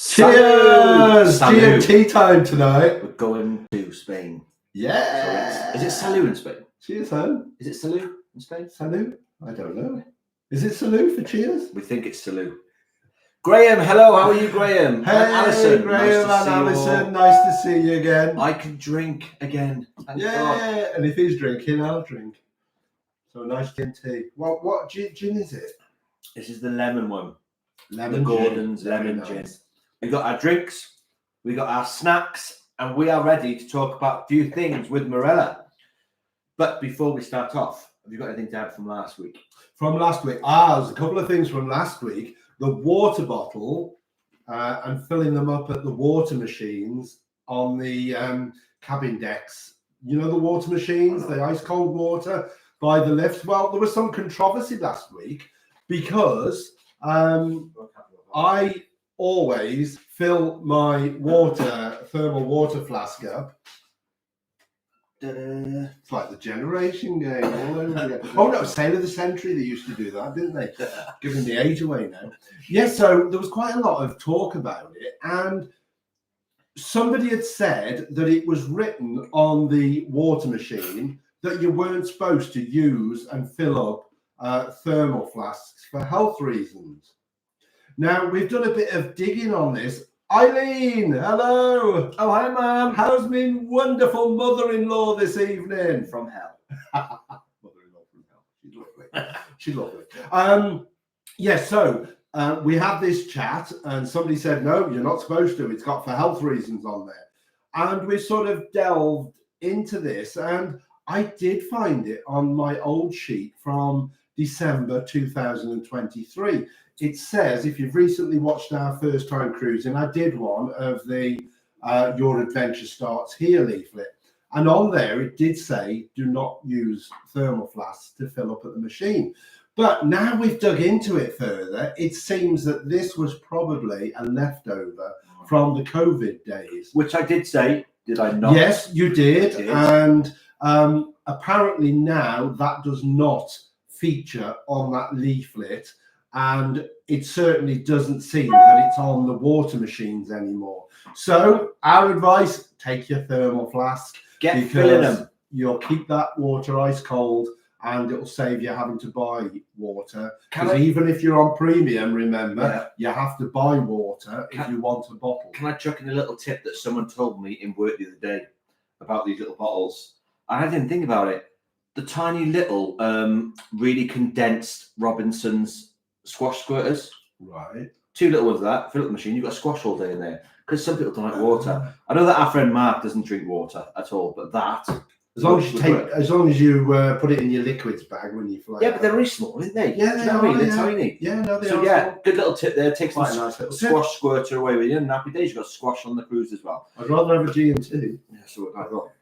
Cheers! Salud. GMT time tonight. We're going to Spain. Yeah. So is it Salud in Spain? Cheers, son. Is it Salud in Spain? Salud? I don't know. Is it salud for cheers? We think it's Salud. Graham, hello. How are you, Graham? Hey, and Alison. Graham nice and Alison. Nice to see you again. I can drink again. Thank yeah, God. and if he's drinking, I'll drink. So nice gin tea. What gin is it? This is the lemon one. Lemon the Gordon's gin. lemon Very gin. nice. We got our drinks, we got our snacks, and we are ready to talk about a few things with Marella. But before we start off, have you got anything to add from last week? From last week? There's a couple of things from last week. The water bottle and filling them up at the water machines on the cabin decks. You know the water machines, the ice cold water by the lifts. Well, there was some controversy last week because I always fill my thermal water flask up. It's like the generation game all over again. Oh no, Sale of the Century, they used to do that, didn't they? Giving the age away now. Yeah, so there was quite a lot of talk about it, and somebody had said that it was written on the water machine that you weren't supposed to use and fill up thermal flasks for health reasons. Now, we've done a bit of digging on this. Eileen, hello. Oh, hi, Mum. How's my wonderful mother-in-law this evening? From hell. Mother-in-law from hell. She's lovely. She's lovely. So we had this chat, and somebody said, no, you're not supposed to. It's got for health reasons on there. And we sort of delved into this, and I did find it on my old sheet from December 2023. It says, if you've recently watched our first time cruising, I did one of the Your Adventure Starts Here leaflet. And on there, it did say, do not use thermal flasks to fill up at the machine. But now we've dug into it further, it seems that this was probably a leftover from the COVID days. Which I did say, did I not? Yes, you did. And apparently now that does not feature on that leaflet. And it certainly doesn't seem that it's on the water machines anymore. So our advice, take your thermal flask. Get filling them. You'll keep that water ice cold and it'll save you having to buy water. Because even if you're on premium, remember, you have to buy water if you want a bottle. Can I chuck in a little tip that someone told me in work the other day about these little bottles? And I didn't think about it. The tiny little, really condensed Robinson's squash squirters. Right. 2 little ones of that. Fill up the machine. You've got a squash all day in there. Because some people don't like water. I know that our friend Mark doesn't drink water at all, but that... As long as you put it in your liquids bag when you fly. Yeah, but they're really small, aren't they? Yeah, they are. They're tiny. Yeah, no, they are. So yeah, good little tip there. Take some nice little squash squirter away with you. And happy days. You've got squash on the cruise as well. I'd rather have a GM2. Yeah, so I thought.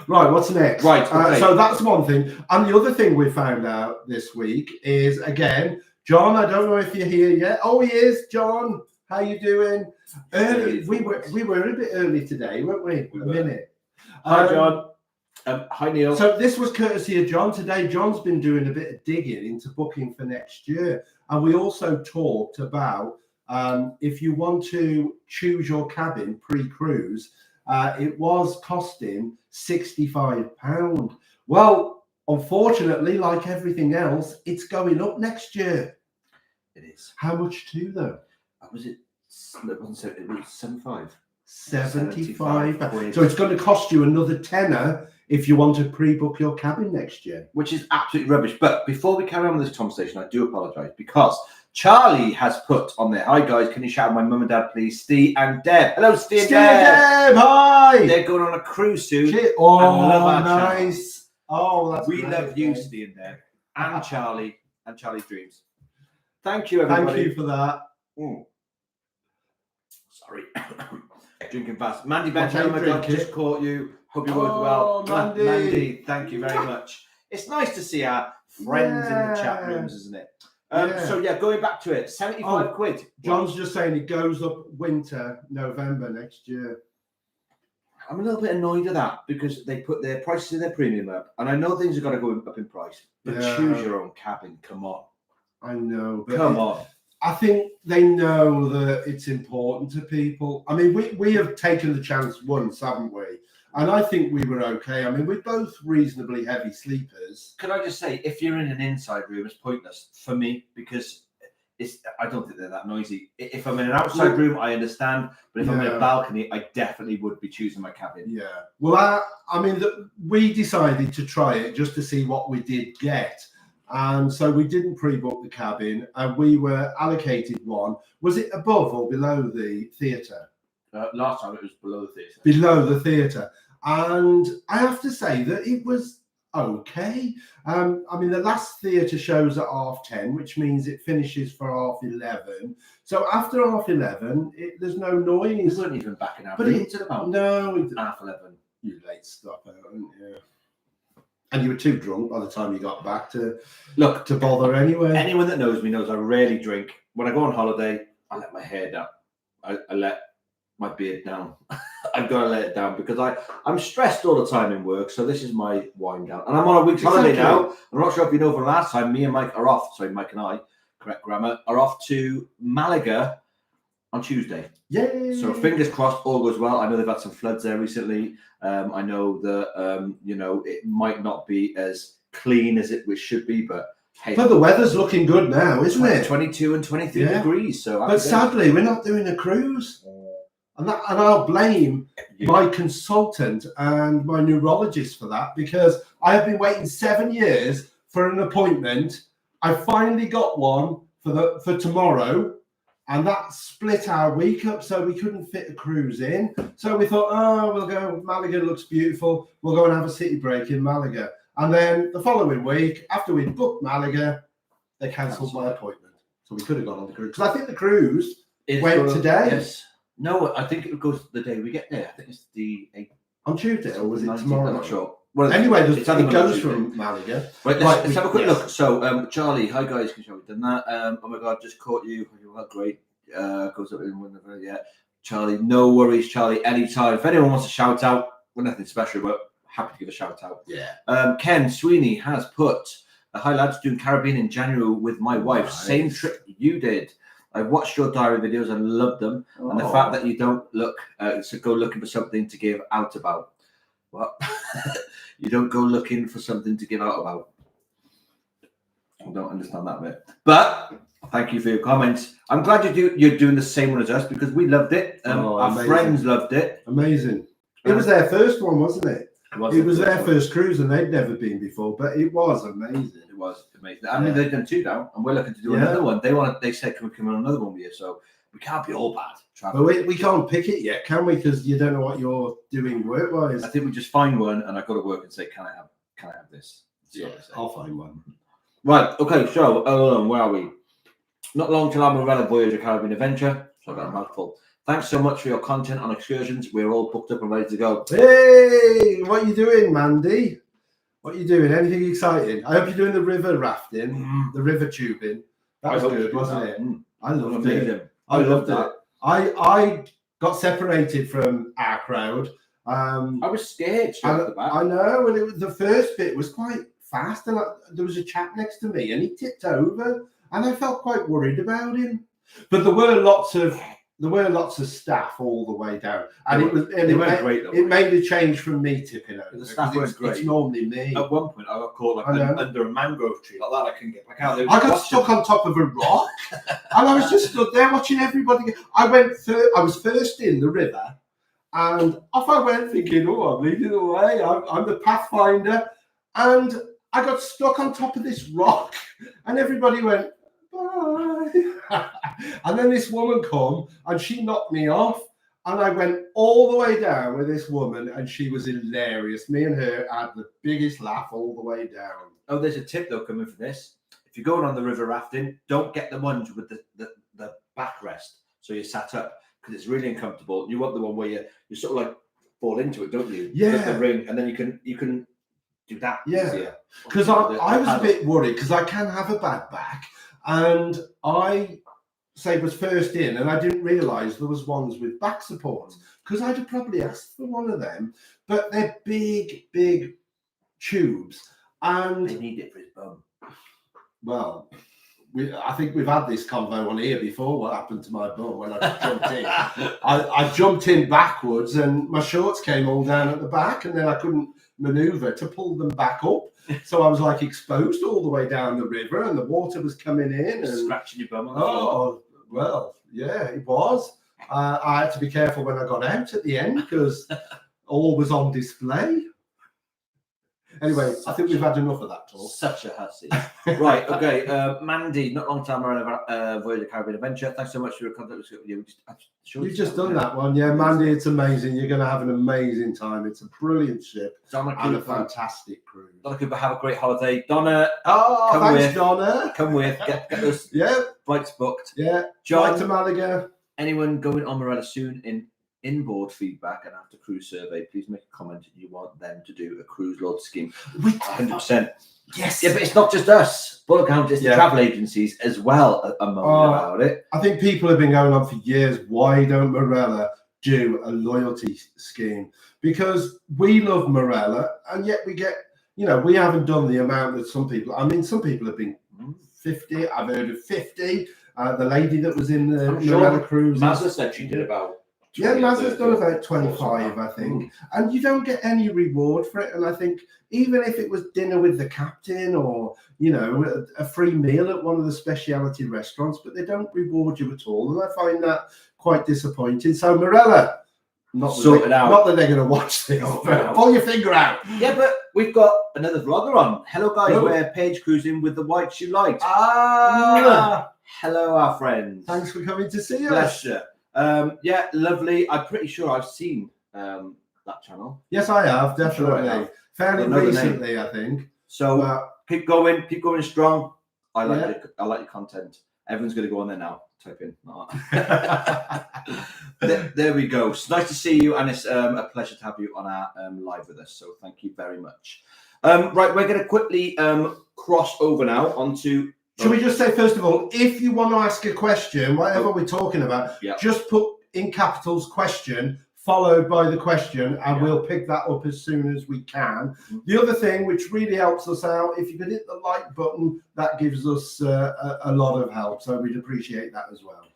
Right, what's next? Right, okay. So that's one thing. And the other thing we found out this week is, again, John, I don't know if you're here yet. Oh, he is. John, how you doing? We were a bit early today, weren't we? A minute. Hi, John. Hi, Neil. So this was courtesy of John today. John's been doing a bit of digging into booking for next year. And we also talked about if you want to choose your cabin pre-cruise, it was costing £65. Well, unfortunately, like everything else, it's going up next year. It is. How much to, though? Was it? It was 75. 75. So it's going to cost you another tenner if you want to pre-book your cabin next year. Which is absolutely rubbish. But before we carry on with this conversation, I do apologise because Charlie has put on there, hi guys, can you shout out my mum and dad, please? Steve and Deb. Hello, Steve and Deb. Hi. They're going on a cruise soon. Oh, nice. Oh, that's We love you, Steve and Deb, and Charlie, and Charlie's Dreams. Thank you, everybody. Thank you for that. Sorry. Drinking fast. Mandy Bench, oh my God, just caught you. Hope you're both well. Mandy, thank you very much. It's nice to see our friends in the chat rooms, isn't it? So yeah, going back to it, 75 quid. John's just saying it goes up winter, November next year. I'm a little bit annoyed at that because they put their prices of their premium up, and I know things have got to go up in price, but choose your own cabin. Come on. I know. But Come on. I think they know that it's important to people. I mean, we have taken the chance once, haven't we? And I think we were okay. I mean, we're both reasonably heavy sleepers. Could I just say, if you're in an inside room, it's pointless for me because I don't think they're that noisy. If I'm in an outside room, I understand, but if I'm in a balcony, I definitely would be choosing my cabin. Yeah. Well, I mean, we decided to try it just to see what we did get. And so we didn't pre-book the cabin, and we were allocated one. Was it above or below the theatre? Last time it was below the theatre. Below the theatre. And I have to say that it was okay. I mean, the last theatre shows at 10:30, which means it finishes for 11:30. So after 11:30, there's no noise. We weren't even backing out. But it's about 11:30. You late stopper, weren't you? And you were too drunk by the time you got back to bother anyway. Anyone that knows me knows I rarely drink. When I go on holiday, I let my hair down. I let my beard down. I've got to let it down because I'm stressed all the time in work. So this is my wind down. And I'm on a week's holiday now. I'm not sure if you know from last time, me and Mike are off. Sorry, Mike and I, correct grammar, are off to Malaga on Tuesday. Yay! So fingers crossed, all goes well. I know they've had some floods there recently. I know that, it might not be as clean as it should be, but hey. But the weather's looking good now, isn't it? 22 and 23 degrees. So, but sadly, we're not doing a cruise. And I'll blame my consultant and my neurologist for that, because I have been waiting 7 years for an appointment. I finally got one for tomorrow, and that split our week up, so we couldn't fit a cruise in. So we thought, we'll go. Malaga looks beautiful. We'll go and have a city break in Malaga. And then the following week, after we'd booked Malaga, they cancelled my appointment. So we could have gone on the cruise. Because I think the cruise went today. Yes. No, I think it goes the day we get there. I think it's the 8th. On Tuesday, or was it tomorrow? I'm not sure. Well, anyway, it goes from Malaga. Right, let's have a quick look. So, Charlie, hi guys, can you done that? Oh my God, just caught you. Oh, great. Goes up in whenever, Charlie, no worries, Charlie, anytime. If anyone wants to shout out, we're nothing special, but happy to give a shout out. Yeah. Ken Sweeney has put, hi lads, doing Caribbean in January with my wife. Nice. Same trip you did. I've watched your diary videos and loved them. And the fact that you don't look, so go looking for something to give out about. What? You don't go looking for something to give out about. I don't understand that bit. But thank you for your comments. I'm glad you're doing the same one as us, because we loved it. Our friends loved it. Amazing. It was their first one, wasn't it? It was their first cruise, and they'd never been before, but it was amazing. It was amazing. I mean, they've done 2 now, and we're looking to do another one. They said, can we come on another one with you? So we can't be all bad. But we can't pick it yet, can we? Because you don't know what you're doing work-wise. I think we just find one, and I've got to work and say, can I have this? Yeah, I'll find one. Right. Okay. So, where are we? Not long till our Marella Voyager Caribbean Adventure. So I got a mouthful. Thanks so much for your content on Excursions. We're all booked up and ready to go. Hey, what are you doing, Mandy? What are you doing? Anything exciting? I hope you're doing the river rafting, the river tubing. That was good, wasn't it? I loved it. I loved it. I got separated from our crowd. I was scared. I know, and the first bit was quite fast, and there was a chap next to me, and he tipped over, and I felt quite worried about him. But there were lots of staff all the way down, and it made a change from me tipping over. The staff was great. It's normally me. At one point, I got caught under a mangrove tree like that. I couldn't get back out. I got stuck on top of a rock, and I was just stood there watching everybody. I was first in the river, and off I went, thinking, "Oh, I'm leading the way. I'm the pathfinder," and I got stuck on top of this rock, and everybody went, bye. And then this woman come and she knocked me off, and I went all the way down with this woman, and she was hilarious. Me and her had the biggest laugh all the way down. Oh, there's a tip though coming for this. If you're going on the river rafting, don't get the ones with the backrest, so you're sat up, because it's really uncomfortable. You want the one where you sort of like fall into it, don't you? Yeah. The ring, and then you can do that. Yeah. Because I was a bit worried, because I can have a bad back. And I was first in, and I didn't realise there was ones with back support, because I'd have probably asked for one of them. But they're big tubes, and they need it for his bum. Well, I think we've had this convo on here before. What happened to my bum when I jumped in? I jumped in backwards, and my shorts came all down at the back, and then I couldn't maneuver to pull them back up. So I was like exposed all the way down the river, and the water was coming in and scratching your bum on the floor. Oh well, yeah, it was. I had to be careful when I got out at the end because all was on display. Anyway, I think we've had enough of that talk. Such a hussy. Right, okay. Mandy, not long time around Voyager Caribbean Adventure. Thanks so much for your contact. You've just done that one, yeah, Mandy. It's amazing. You're going to have an amazing time. It's a brilliant ship Donna and a Cooper. Fantastic cruise. Donna Cooper, have a great holiday. Donna, thanks, Donna. Come with. Get those flights booked. Yeah. John, Flight to Malaga. Anyone going on Marella soon in inboard feedback and after cruise survey, please make a comment if you want them to do a cruise load scheme. 100%. Yes. Yeah, but it's not just us. Bullet count, it's the travel agencies as well are moaning about it. I think people have been going on for years. Why don't Marella do a loyalty scheme? Because we love Marella, and yet we get, we haven't done the amount that some people. I mean, some people have been 50. I've heard of 50. The lady that was in the Marella cruise. Mazza said she did about. Yeah, Mazza's done about 25, I think. And you don't get any reward for it. And I think even if it was dinner with the captain or, a free meal at one of the specialty restaurants, but they don't reward you at all. And I find that quite disappointing. So, Marella, not that they're going to watch this, but pull your finger out. Yeah, but we've got another vlogger on. Hello, guys. We're Page Cruising with the white shoe light. Hello, our friends. Thanks for coming to see us. Bless you. Yeah, lovely. I'm pretty sure I've seen that channel. Yes, I have, definitely. Sure I have. Fairly recently, I think. So keep going strong. I like your content. Everyone's going to go on there now. Type in. There we go. It's nice to see you, and it's a pleasure to have you on our live with us. So thank you very much. Right, we're going to quickly cross over now onto. Should we just say, first of all, if you want to ask a question, whatever we're talking about, just put in capitals question, followed by the question, and we'll pick that up as soon as we can. The other thing, which really helps us out, if you could hit the like button, that gives us a lot of help. So we'd appreciate that as well.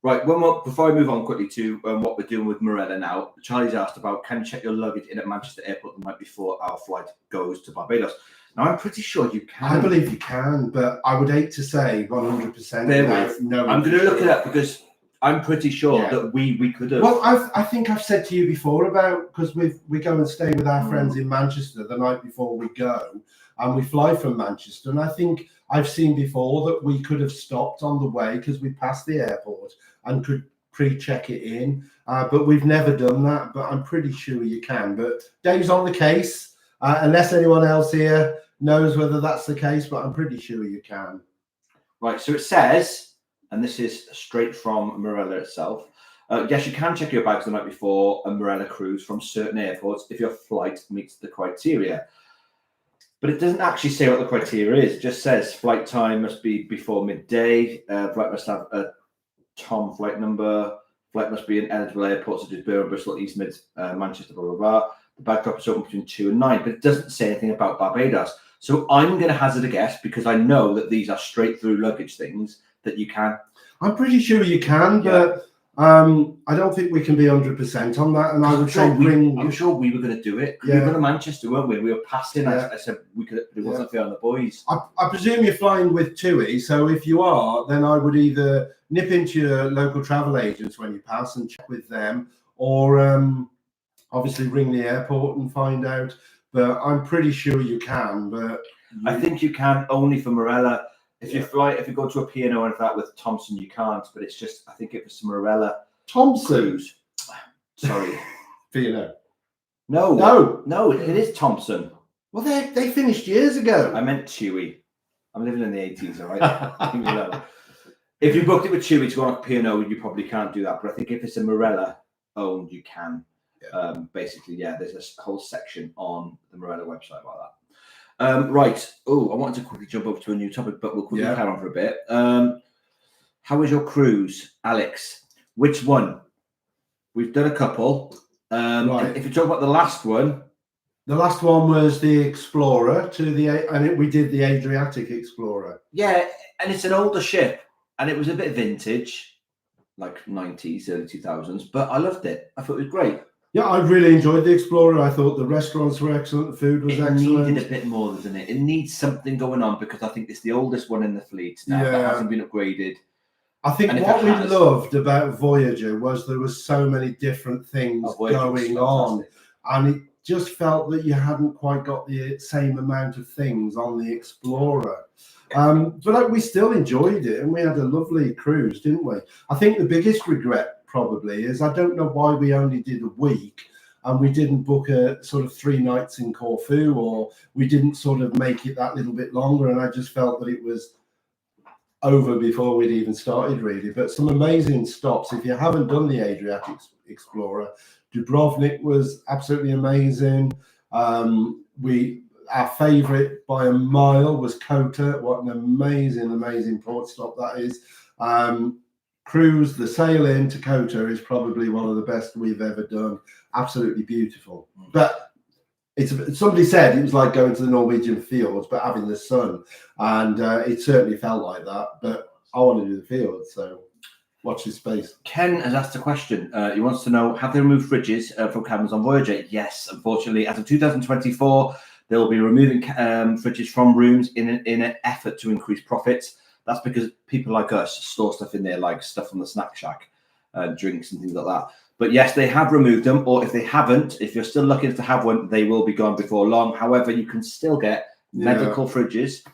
Right, before I move on quickly to what we're doing with Marella now, Charlie's asked about, can you check your luggage in at Manchester Airport the night before our flight goes to Barbados? Now, I'm pretty sure you can. I believe you can, but I would hate to say 100%. No, I'm going to look it up because I'm pretty sure that we could have. Well, I think I've said to you before about, because we go and stay with our friends in Manchester the night before we go, and we fly from Manchester. And I think I've seen before that we could have stopped on the way because we passed the airport and could pre-check it in. But we've never done that, but I'm pretty sure you can. But Dave's on the case, unless anyone else here knows whether that's the case, but I'm pretty sure you can. Right, so it says, and this is straight from Marella itself, yes, you can check your bags the night before a Marella cruise from certain airports if your flight meets the criteria. But it doesn't actually say what the criteria is. It just says flight time must be before midday, flight must have a TOM flight number, flight must be in eligible airports such as Birmingham, Bristol, East Mid, Manchester, blah, blah, blah. The bag drop is open between 2 and 9, but it doesn't say anything about Barbados. So I'm going to hazard a guess, because I know that these are straight through luggage things, that you can. I'm pretty sure you can, but I don't think we can be 100% on that. And I would say I'm sure we were going to do it. We were going to Manchester, weren't we? We were passing. I said we could. It wasn't fair on the boys. I presume you're flying with TUI. So if you are, then I would either nip into your local travel agents when you pass and check with them, or obviously ring the airport and find out. But I'm pretty sure you can. But I think you can only for Marella. If you go to a P&O and that with Thompson, you can't. But it's just, I think it was Marella Thompson. Cruise. Sorry, P&O. No, it is Thompson. Well, they finished years ago. I meant Chewy. I'm living in the 80s, all right? If you booked it with Chewy to go on a P&O, you probably can't do that. But I think if it's a Marella owned, you can. Basically, there's a whole section on the Marella website about that. Right. Oh, I wanted to quickly jump over to a new topic, but we'll quickly carry on for a bit. How was your cruise, Alex? Which one? We've done a couple. If you talk about the last one, The last one was the Explorer we did the Adriatic Explorer. Yeah, and it's an older ship, and it was a bit vintage, like 90s, early 2000s, but I loved it. I thought it was great. Yeah, I really enjoyed the Explorer. I thought the restaurants were excellent, the food was excellent. It needed a bit more, doesn't it? It needs something going on because I think it's the oldest one in the fleet now that hasn't been upgraded. I think what we loved about Voyager was there was so many different things going on, and it just felt that you hadn't quite got the same amount of things on the Explorer. But we still enjoyed it, and we had a lovely cruise, didn't we? I think the biggest regret probably is I don't know why we only did a week and we didn't book a sort of 3 nights in Corfu, or we didn't sort of make it that little bit longer, and I just felt that it was over before we'd even started, really. But some amazing stops. If you haven't done the Adriatic Explorer, Dubrovnik was absolutely amazing. Our favourite by a mile was Kota. What an amazing port stop that is. Cruise, the sail in to Kota is probably one of the best we've ever done. Absolutely beautiful. But somebody said it was like going to the Norwegian fjords, but having the sun, and it certainly felt like that. But I want to do the fjords, so watch this space. Ken has asked a question. He wants to know: have they removed fridges from cabins on Voyager? Yes, unfortunately, as of 2024, they will be removing fridges from rooms in an effort to increase profits. That's because people like us store stuff in there, like stuff from the snack shack, drinks and things like that. But yes, they have removed them, or if they haven't, if you're still looking to have one, they will be gone before long. However, you can still get medical fridges.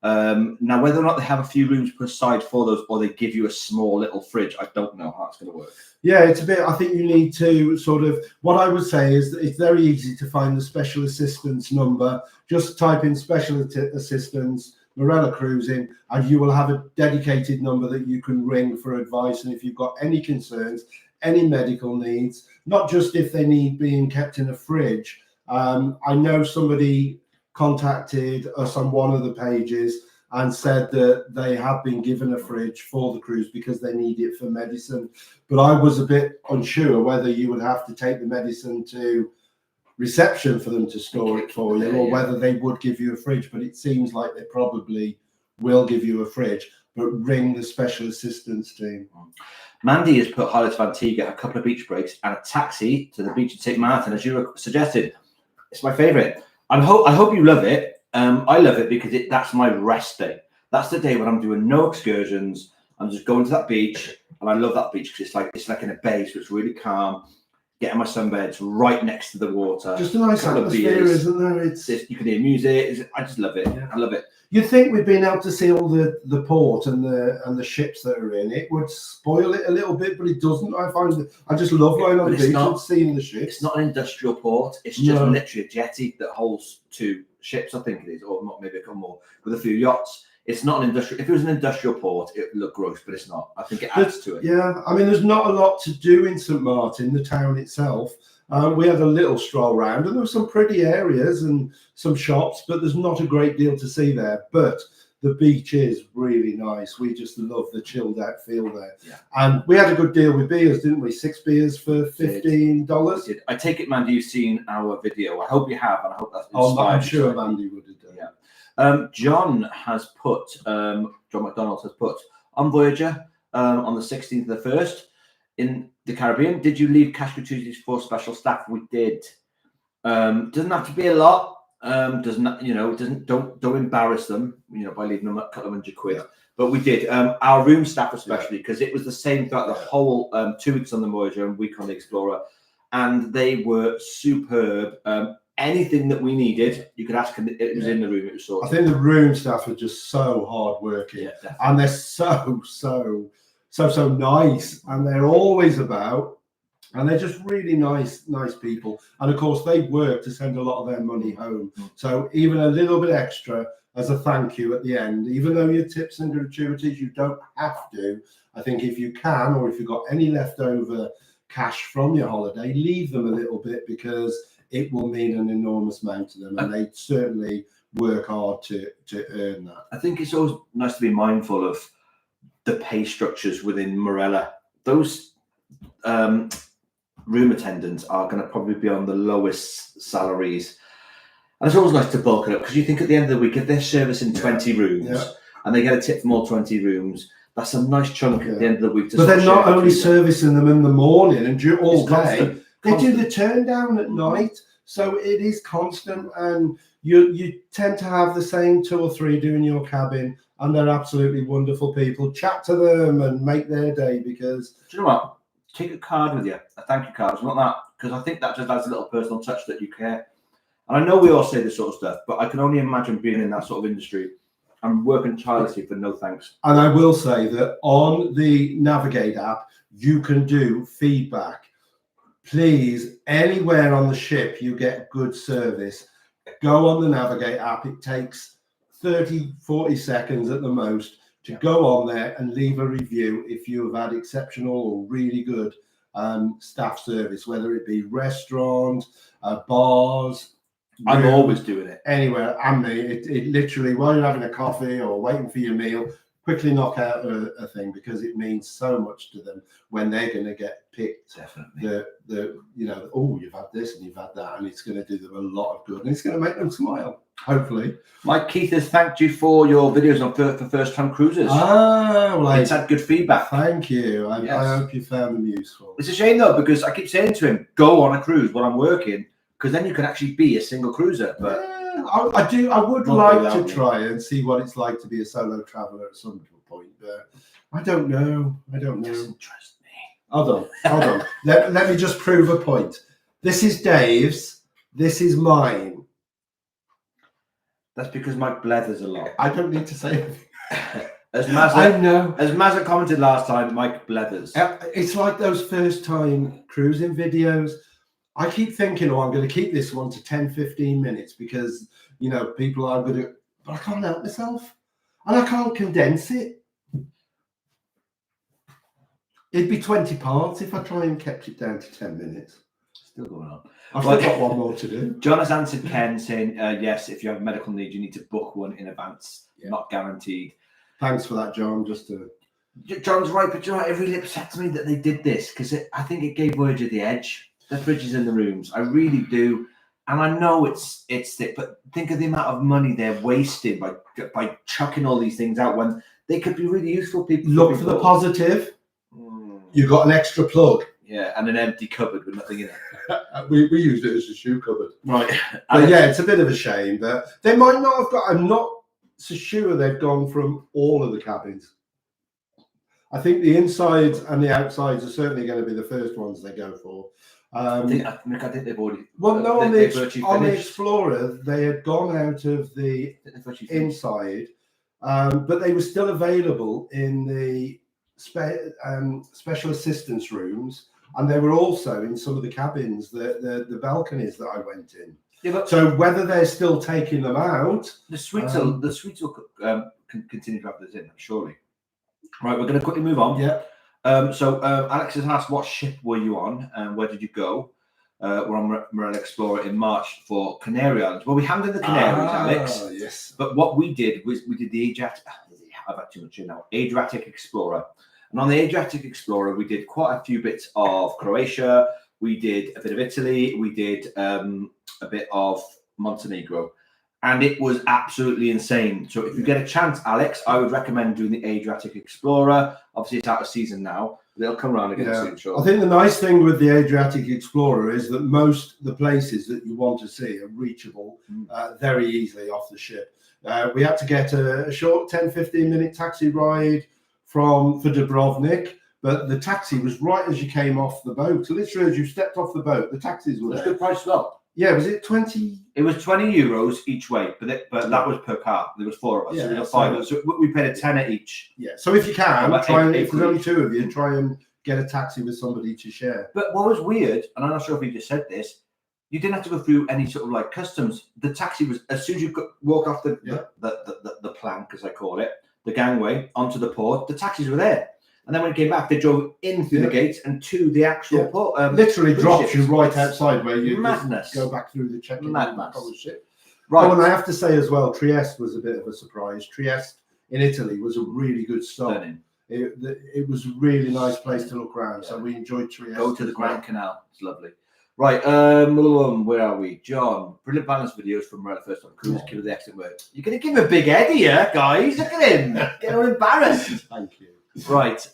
Now, whether or not they have a few rooms per side for those, or they give you a small little fridge, I don't know how it's going to work. Yeah, it's a bit, I think you need to sort of, what I would say is that it's very easy to find the special assistance number. Just type in special assistance, Marella Cruising, and you will have a dedicated number that you can ring for advice. And if you've got any concerns, any medical needs, not just if they need being kept in a fridge. I know somebody contacted us on one of the pages and said that they have been given a fridge for the cruise because they need it for medicine. But I was a bit unsure whether you would have to take the medicine to reception for them to store it for you, or whether they would give you a fridge. But it seems like they probably will give you a fridge, but ring the special assistance team. Mandy has put Harlot to Antigua, a couple of beach breaks, and a taxi to the beach at St. Martin, as you suggested. It's my favourite. I hope you love it. I love it because that's my rest day. That's the day when I'm doing no excursions. I'm just going to that beach, and I love that beach because it's like in a bay, so it's really calm. Getting my sunbeds right next to the water. Just a nice atmosphere, isn't there? You can hear music. I just love it. Yeah. I love it. You'd think we'd been able to see all the port and the ships that are in it would spoil it a little bit, but it doesn't. I just love lying on the beach and seeing the ships. It's not an industrial port. It's just literally a jetty that holds 2 ships, I think it is, or not, maybe a couple more, with a few yachts. It's not an industrial. If it was an industrial port, it would look gross, but it's not. I think it adds to it. Yeah, I mean, there's not a lot to do in St. Martin, the town itself. We had a little stroll around, and there were some pretty areas and some shops, but there's not a great deal to see there. But the beach is really nice. We just love the chilled out feel there. Yeah. And we had a good deal with beers, didn't we? 6 beers for $15. I take it, Mandy, you've seen our video. I hope you have, and I hope that's inspired. I'm sure Mandy would have done. Yeah. John McDonald has put on Voyager on the 16th of the 1st in the Caribbean. Did you leave cash gratuities for special staff? We did. Doesn't have to be a lot. Don't embarrass them, by leaving them a couple of £100. Yeah. But we did. Our room staff especially, because it was the same throughout the whole 2 weeks on the Voyager and week on the Explorer, and they were superb. Anything that we needed, you could ask them. It was in the room. It was sorted. I think the room staff are just so hard working, and they're so nice, and they're always about, and they're just really nice people. And of course, they work to send a lot of their money home. So even a little bit extra as a thank you at the end, even though your tips and gratuities, you don't have to. I think if you can, or if you've got any leftover cash from your holiday, leave them a little bit, because it will mean an enormous amount to them, and they certainly work hard to earn that. I think it's always nice to be mindful of the pay structures within Marella. Those room attendants are going to probably be on the lowest salaries. And it's always nice to bulk it up because you think at the end of the week, if they're servicing 20 rooms and they get a tip from all 20 rooms, that's a nice chunk at the end of the week. But they're not only servicing them in the morning and all day, they do the turn down at night. So it is constant, and you tend to have the same 2 or 3 doing your cabin, and they're absolutely wonderful people. Chat to them and make their day, because... Do you know what? Take a card with you, a thank you card. It's not that, because I think that just adds a little personal touch that you care. And I know we all say this sort of stuff, but I can only imagine being in that sort of industry and working tirelessly for no thanks. And I will say that on the Navigate app, you can do feedback. Please, anywhere on the ship you get good service, go on the Navigate app. It takes 30, 40 seconds at the most to go on there and leave a review if you have had exceptional or really good staff service, whether it be restaurants, bars. I'm always doing it. Anywhere, and me. It literally, while you're having a coffee or waiting for your meal, quickly knock out a thing, because it means so much to them when they're going to get picked. Definitely. Oh, you've had this and you've had that, and it's going to do them a lot of good, and it's going to make them smile, hopefully. Mike Keith has thanked you for your videos on for first-time cruisers. It's had good feedback. Thank you. I hope you found them useful. It's a shame though, because I keep saying to him, go on a cruise while I'm working, because then you can actually be a single cruiser. But I would like to try and see what it's like to be a solo traveller at some point, but I don't know. Doesn't trust me. Hold on. Let me just prove a point. This is Dave's. This is mine. That's because Mike blethers a lot. I don't need to say anything. As Mazza commented last time, Mike blethers. It's like those first time cruising videos. I keep thinking, I'm going to keep this one to 10, 15 minutes because, people are going to, but I can't help myself. And I can't condense it. It'd be 20 parts if I try and kept it down to 10 minutes. Still going on. I've still got one more to do. John has answered Ken saying, yes, if you have a medical need, you need to book one in advance. Not guaranteed. Thanks for that, John. John's right, but it really upsets me that they did this, because I think it gave Voyager the edge. The fridges in the rooms, I really do, and I know it's thick, but think of the amount of money they're wasting by chucking all these things out when they could be really useful. People look for the positive. You got an extra plug, and an empty cupboard with nothing in it. we used it as a shoe cupboard, right? But it's a bit of a shame that they might not have got. I'm not so sure they've gone from all of the cabins. I think the insides and the outsides are certainly going to be the first ones they go for. I think they've already. Well, no, on the Explorer, they had gone out of the inside, but they were still available in the special assistance rooms, and they were also in some of the cabins, the balconies that I went in. Yeah, but so whether they're still taking them out, the suites will continue to have this in, surely. Right, we're going to quickly move on. Yeah. So Alex has asked, what ship were you on and where did you go? We're on Marella Explorer in March for Canary Islands. Well, we haven't done the Canaries, Alex. Yes. But what we did was we did the Adriatic. I've had too much in now. Adriatic Explorer. And on the Adriatic Explorer, we did quite a few bits of Croatia. We did a bit of Italy. We did a bit of Montenegro. And it was absolutely insane. So if you get a chance, Alex, I would recommend doing the Adriatic Explorer. Obviously, it's out of season now. They'll come around again soon, sure. I think the nice thing with the Adriatic Explorer is that most of the places that you want to see are reachable very easily off the ship. We had to get a short 10, 15-minute taxi ride for Dubrovnik, but the taxi was right as you came off the boat. So literally, as you stepped off the boat, the taxis were there. Good price as well. Yeah, was it 20? It was 20 euros each way, but that was per car. There was 4 of us, so we got 5 of us. So we paid a tenner each. Yeah, so if you can, if there's only 2 of you, try and get a taxi with somebody to share. But what was weird, and I'm not sure if he just said this, you didn't have to go through any sort of like customs. The taxi was, as soon as you walk off the plank, as I call it, the gangway onto the port, the taxis were there. And then when it came back, they drove in through the gates and to the actual port. Literally drops you right outside where you go back through the check-in back on the ship. Right. Oh, and I have to say as well, Trieste was a bit of a surprise. Trieste in Italy was a really good stop. It was a really nice place to look around, so we enjoyed Trieste. Go to the Grand Canal. It's lovely. Right, where are we? John, brilliant balance videos from Marella first time cruise. Keep the excellent work. You're going to give him a big head here, guys. Look at him. Get all embarrassed. Thank you. Right,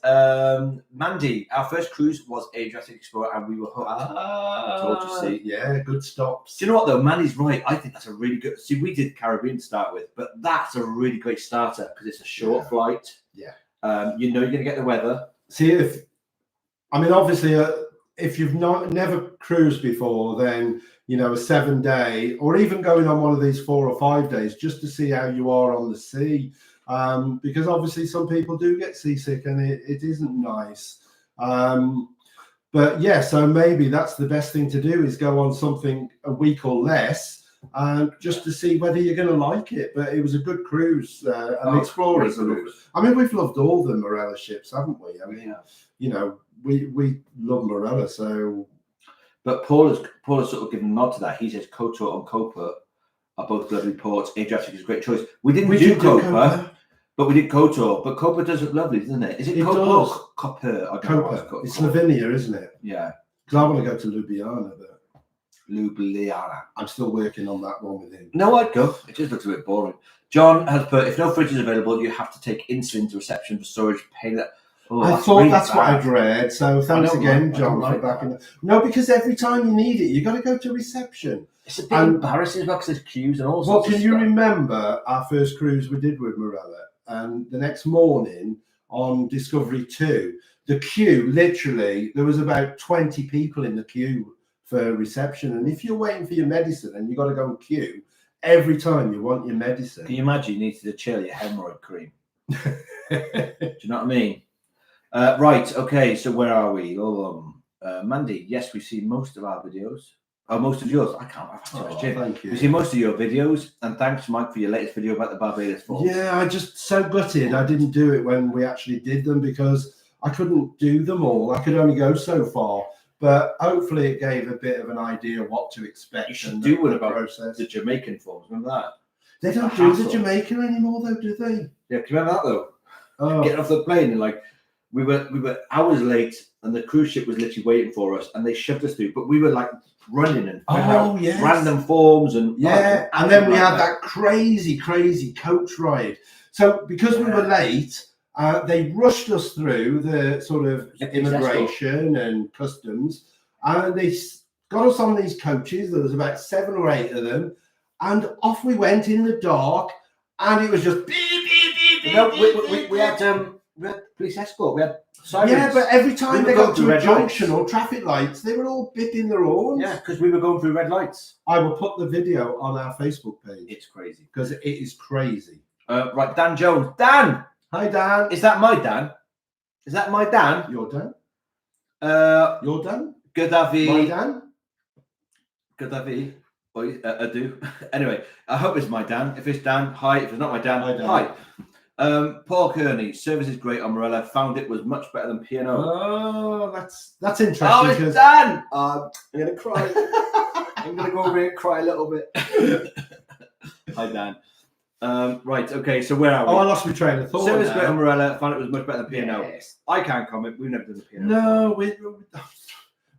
Mandy, our first cruise was Adriatic Explorer and we were hooked. I told you, see. Yeah, good stops. Do you know what though? Mandy's right. I think that's a really good. See, we did Caribbean to start with, but that's a really great starter because it's a short flight. Yeah. You know you're going to get the weather. See, obviously, if you've never cruised before, then a 7-day or even going on one of these 4 or 5 days just to see how you are on the sea. Because obviously some people do get seasick and it isn't nice. But yeah, so maybe that's the best thing to do is go on something a week or less just to see whether you're going to like it. But it was a good cruise. And Explorers. We've loved all the Marella ships, haven't we? We love Marella, so. But Paul has sort of given a nod to that. He says Kotor and Copa are both lovely ports. Adriatic is a great choice. We didn't do Copa. But we did Kotor, but Koper does look lovely, doesn't it? Is it Koper or Koper? Koper. It's Slovenia, isn't it? Yeah. Because I want to go to Ljubljana, but Ljubljana. I'm still working on that one with him. No, I'd go. It just looks a bit boring. John has put, if no fridge is available, you have to take insulin to reception for storage. Pay that. Oh, I thought really that's bad. What I'd read. So thanks again, John, for backing. No, because every time you need it, you got to go to reception. It's a bit embarrassing because there's queues and all sorts. Well, can you remember our first cruise we did with Marella? And the next morning on Discovery 2, the queue, literally, there was about 20 people in the queue for reception. And if you're waiting for your medicine and you've got to go and queue every time you want your medicine. Can you imagine you need to chill your hemorrhoid cream? Do you know what I mean? Right, okay, so where are we? Mandy, yes, we've seen most of our videos. Most of yours. I can't have too much gin. Thank you. We see most of your videos, and thanks, Mike, for your latest video about the Barbados Falls. Yeah, I just so gutted I didn't do it when we actually did them because I couldn't do them all. I could only go so far, but hopefully it gave a bit of an idea what to expect. You should do one about the Jamaican Falls. Remember that? They don't do the Jamaica anymore, though, do they? Yeah, can you remember that though? Getting off the plane and we were hours late, and the cruise ship was literally waiting for us, and they shoved us through, but we were like running and random forms and and then we had that crazy coach ride. So because we were late, they rushed us through the sort of immigration and customs, and they got us on these coaches. There was about 7 or 8 of them, and off we went in the dark, and it was just beep beep beep beep. No, we had police escort. We had sirens. Yeah, but every time they got to a junction or traffic lights, they were all bipping their horns. Yeah, because we were going through red lights. I will put the video on our Facebook page. It's crazy. Because it is crazy. Right, Dan Jones. Dan! Hi, Dan. Is that my Dan? Is that my Dan? Your Dan? Your Dan? Gaddafi. My Dan? Gaddafi. Adu. Anyway, I hope it's my Dan. If it's Dan, hi. If it's not my Dan, hi. Paul Kearney, service is great on Marella. Found it was much better than P&O. Oh, that's interesting. Oh, it's Dan. I'm gonna cry. I'm gonna go over here and cry a little bit. Hi, Dan. Right, okay. So where are we? Oh, I lost my train of thought. Service great on Marella. Found it was much better than P&O. Yes. I can't comment. We've never done the P&O. No,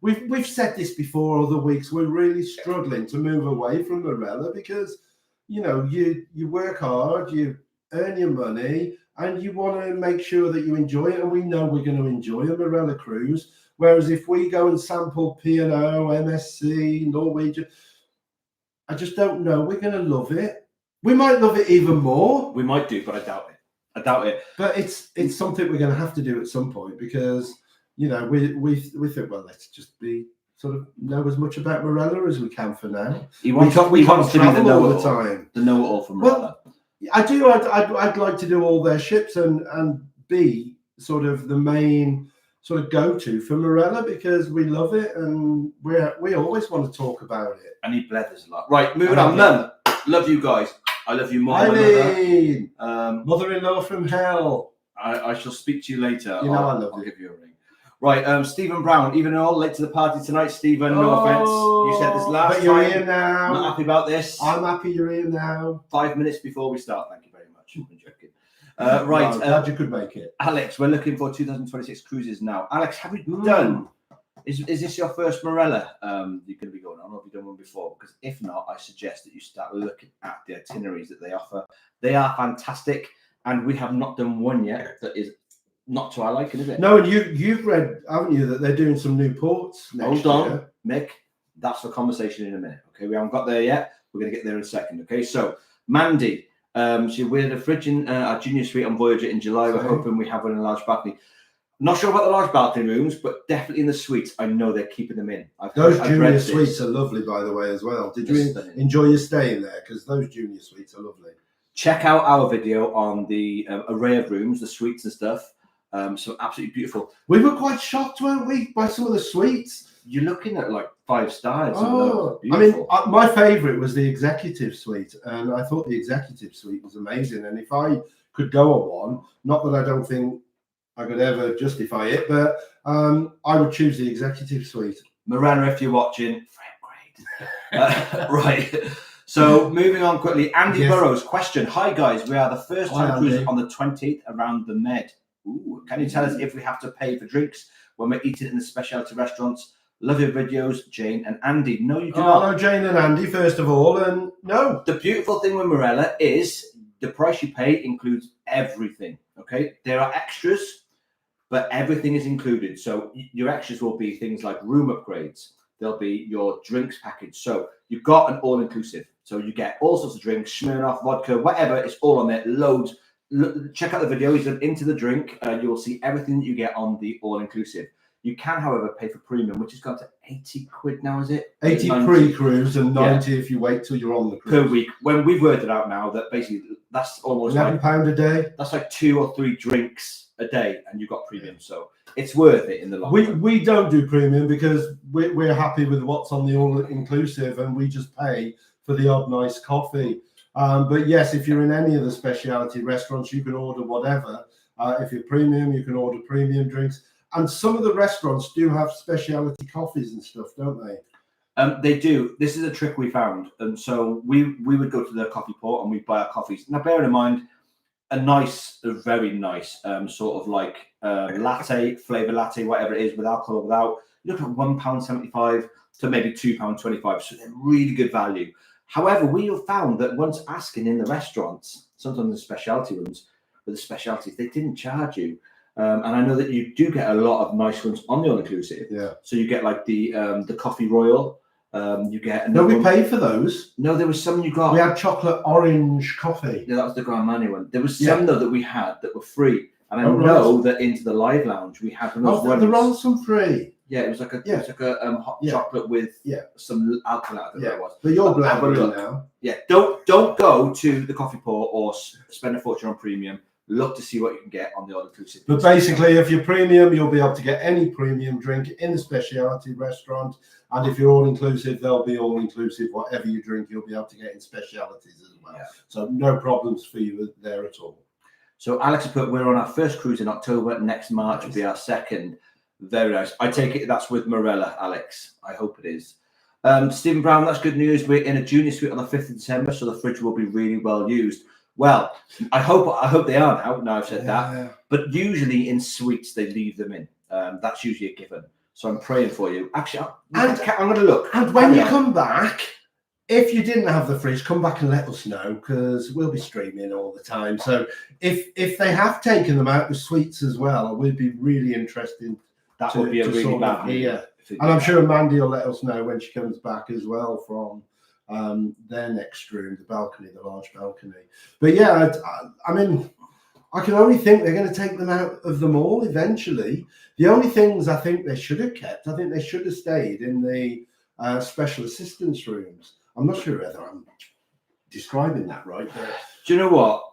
we've said this before other weeks. We're really struggling to move away from Marella because you work hard, you earn your money, and you want to make sure that you enjoy it, and we know we're going to enjoy a Marella cruise. Whereas if we go and sample P&O, MSC, Norwegian, I just don't know we're going to love it. We might love it even more. We might do, but I doubt it. But it's something we're going to have to do at some point because we think, well, let's just be sort of know as much about Marella as we can for now. He wants to be the know-it-all. The know-it-all from Marella. Well, I do. I'd like to do all their ships and be sort of the main sort of go-to for Marella because we love it and we always want to talk about it. And he blethers a lot. Right, moving on. Mum, love you guys. I love you more. Eileen, mother-in-law from hell. I shall speak to you later. I love you. I'll give you a ring. Right, Stephen Brown, even all late to the party tonight, Stephen. No offense. You said this last but you're time. here now. Not happy about this. I'm happy you're here now. 5 minutes before we start. Thank you very much. I'm joking. Right. Glad you could make it. Alex, we're looking for 2026 cruises now. Alex, have we done Is this your first Marella you're going to be going on, or have you done one before? Because if not, I suggest that you start looking at the itineraries that they offer. They are fantastic, and we have not done one yet that is not to our liking, is it? No, and you've read, haven't you, that they're doing some new ports next Hold on, year? Mick. That's for conversation in a minute. Okay, we haven't got there yet. We're going to get there in a second. Okay, so Mandy, we had a fridge in our junior suite on Voyager in July. We're hoping we have one in a large balcony. Not sure about the large balcony rooms, but definitely in the suites. I know they're keeping them in. Those junior suites are lovely, by the way, as well. Did you enjoy your stay in there? Because those junior suites are lovely. Check out our video on the array of rooms, the suites and stuff. So absolutely beautiful. We were quite shocked, weren't we, by some of the suites? You're looking at like 5 stars. Oh, I mean, my favourite was the executive suite, and I thought the executive suite was amazing. And if I could go on one, not that I don't think I could ever justify it, but I would choose the executive suite. Marella, if you're watching, great. Right. So moving on quickly, Andy Burrows question. Hi guys, we are the first time cruising on the 20th around the Med. Ooh, can you tell us if we have to pay for drinks when we're eating in the specialty restaurants? Love your videos, Jane and Andy. No, you do not. No, Jane and Andy, first of all, and no. The beautiful thing with Marella is the price you pay includes everything. Okay, there are extras, but everything is included. So your extras will be things like room upgrades. There'll be your drinks package. So you've got an all-inclusive. So you get all sorts of drinks, Smirnoff, vodka, whatever. It's all on there. Loads. Check out the video. He's done Into the Drink. You will see everything that you get on the all-inclusive. You can, however, pay for premium, which has gone to 80 quid now, is it? 80 pre-cruise and 90 if you wait till you're on the cruise. Per week. When we've worked it out now, that basically that's almost £11 a day. That's like 2 or 3 drinks a day, and you've got premium. So it's worth it in the long run. We don't do premium because we're happy with what's on the all-inclusive, and we just pay for the odd nice coffee. But yes, if you're in any of the specialty restaurants, you can order whatever. If you're premium, you can order premium drinks. And some of the restaurants do have specialty coffees and stuff, don't they? They do. This is a trick we found. And so we would go to the coffee port and we'd buy our coffees. Now, bear in mind, a very nice sort of like latte, flavour latte, whatever it is, with alcohol or without, you look at £1.75 to maybe £2.25. So they're really good value. However, we have found that once asking in the restaurants, sometimes the specialty rooms, with the specialties, they didn't charge you. And I know that you do get a lot of nice ones on the all-inclusive. Yeah. So you get like the coffee royal. You get. No, we paid for those. No, there was some you got. We had chocolate orange coffee. Yeah, that was the Grand Manu one. There was some though that we had that were free. And I know that into the live lounge we had one of those ones. They're on some free. Yeah, it was like a hot chocolate with some alcohol. I don't know what it was. But you're blending now. Yeah, don't go to the coffee port or spend a fortune on premium. Look to see what you can get on the all-inclusive. But basically, if you're premium, you'll be able to get any premium drink in the specialty restaurant. And if you're all-inclusive, they'll be all-inclusive. Whatever you drink, you'll be able to get in specialities as well. Yeah. So no problems for you there at all. So Alex has put, we're on our first cruise in October. Next March will be our second. Very nice. I take it that's with Marella, Alex. I hope it is. Stephen Brown, that's good news. We're in a junior suite on the 5th of December, so the fridge will be really well used. Well, I hope they are now. Now I've said that. But usually in suites they leave them in. That's usually a given. So I'm praying for you. Actually, I'm going to look. And when you come back, if you didn't have the fridge, come back and let us know, because we'll be streaming all the time. So if they have taken them out the suites as well, we'd be really interested. That would be a really bad idea. And I'm sure Mandy will let us know when she comes back as well from their next room, the balcony, the large balcony. But yeah, I mean, I can only think they're going to take them out of them all eventually. The only things I think they should have kept, I think they should have stayed in the special assistance rooms. I'm not sure whether I'm describing that right. But do you know what?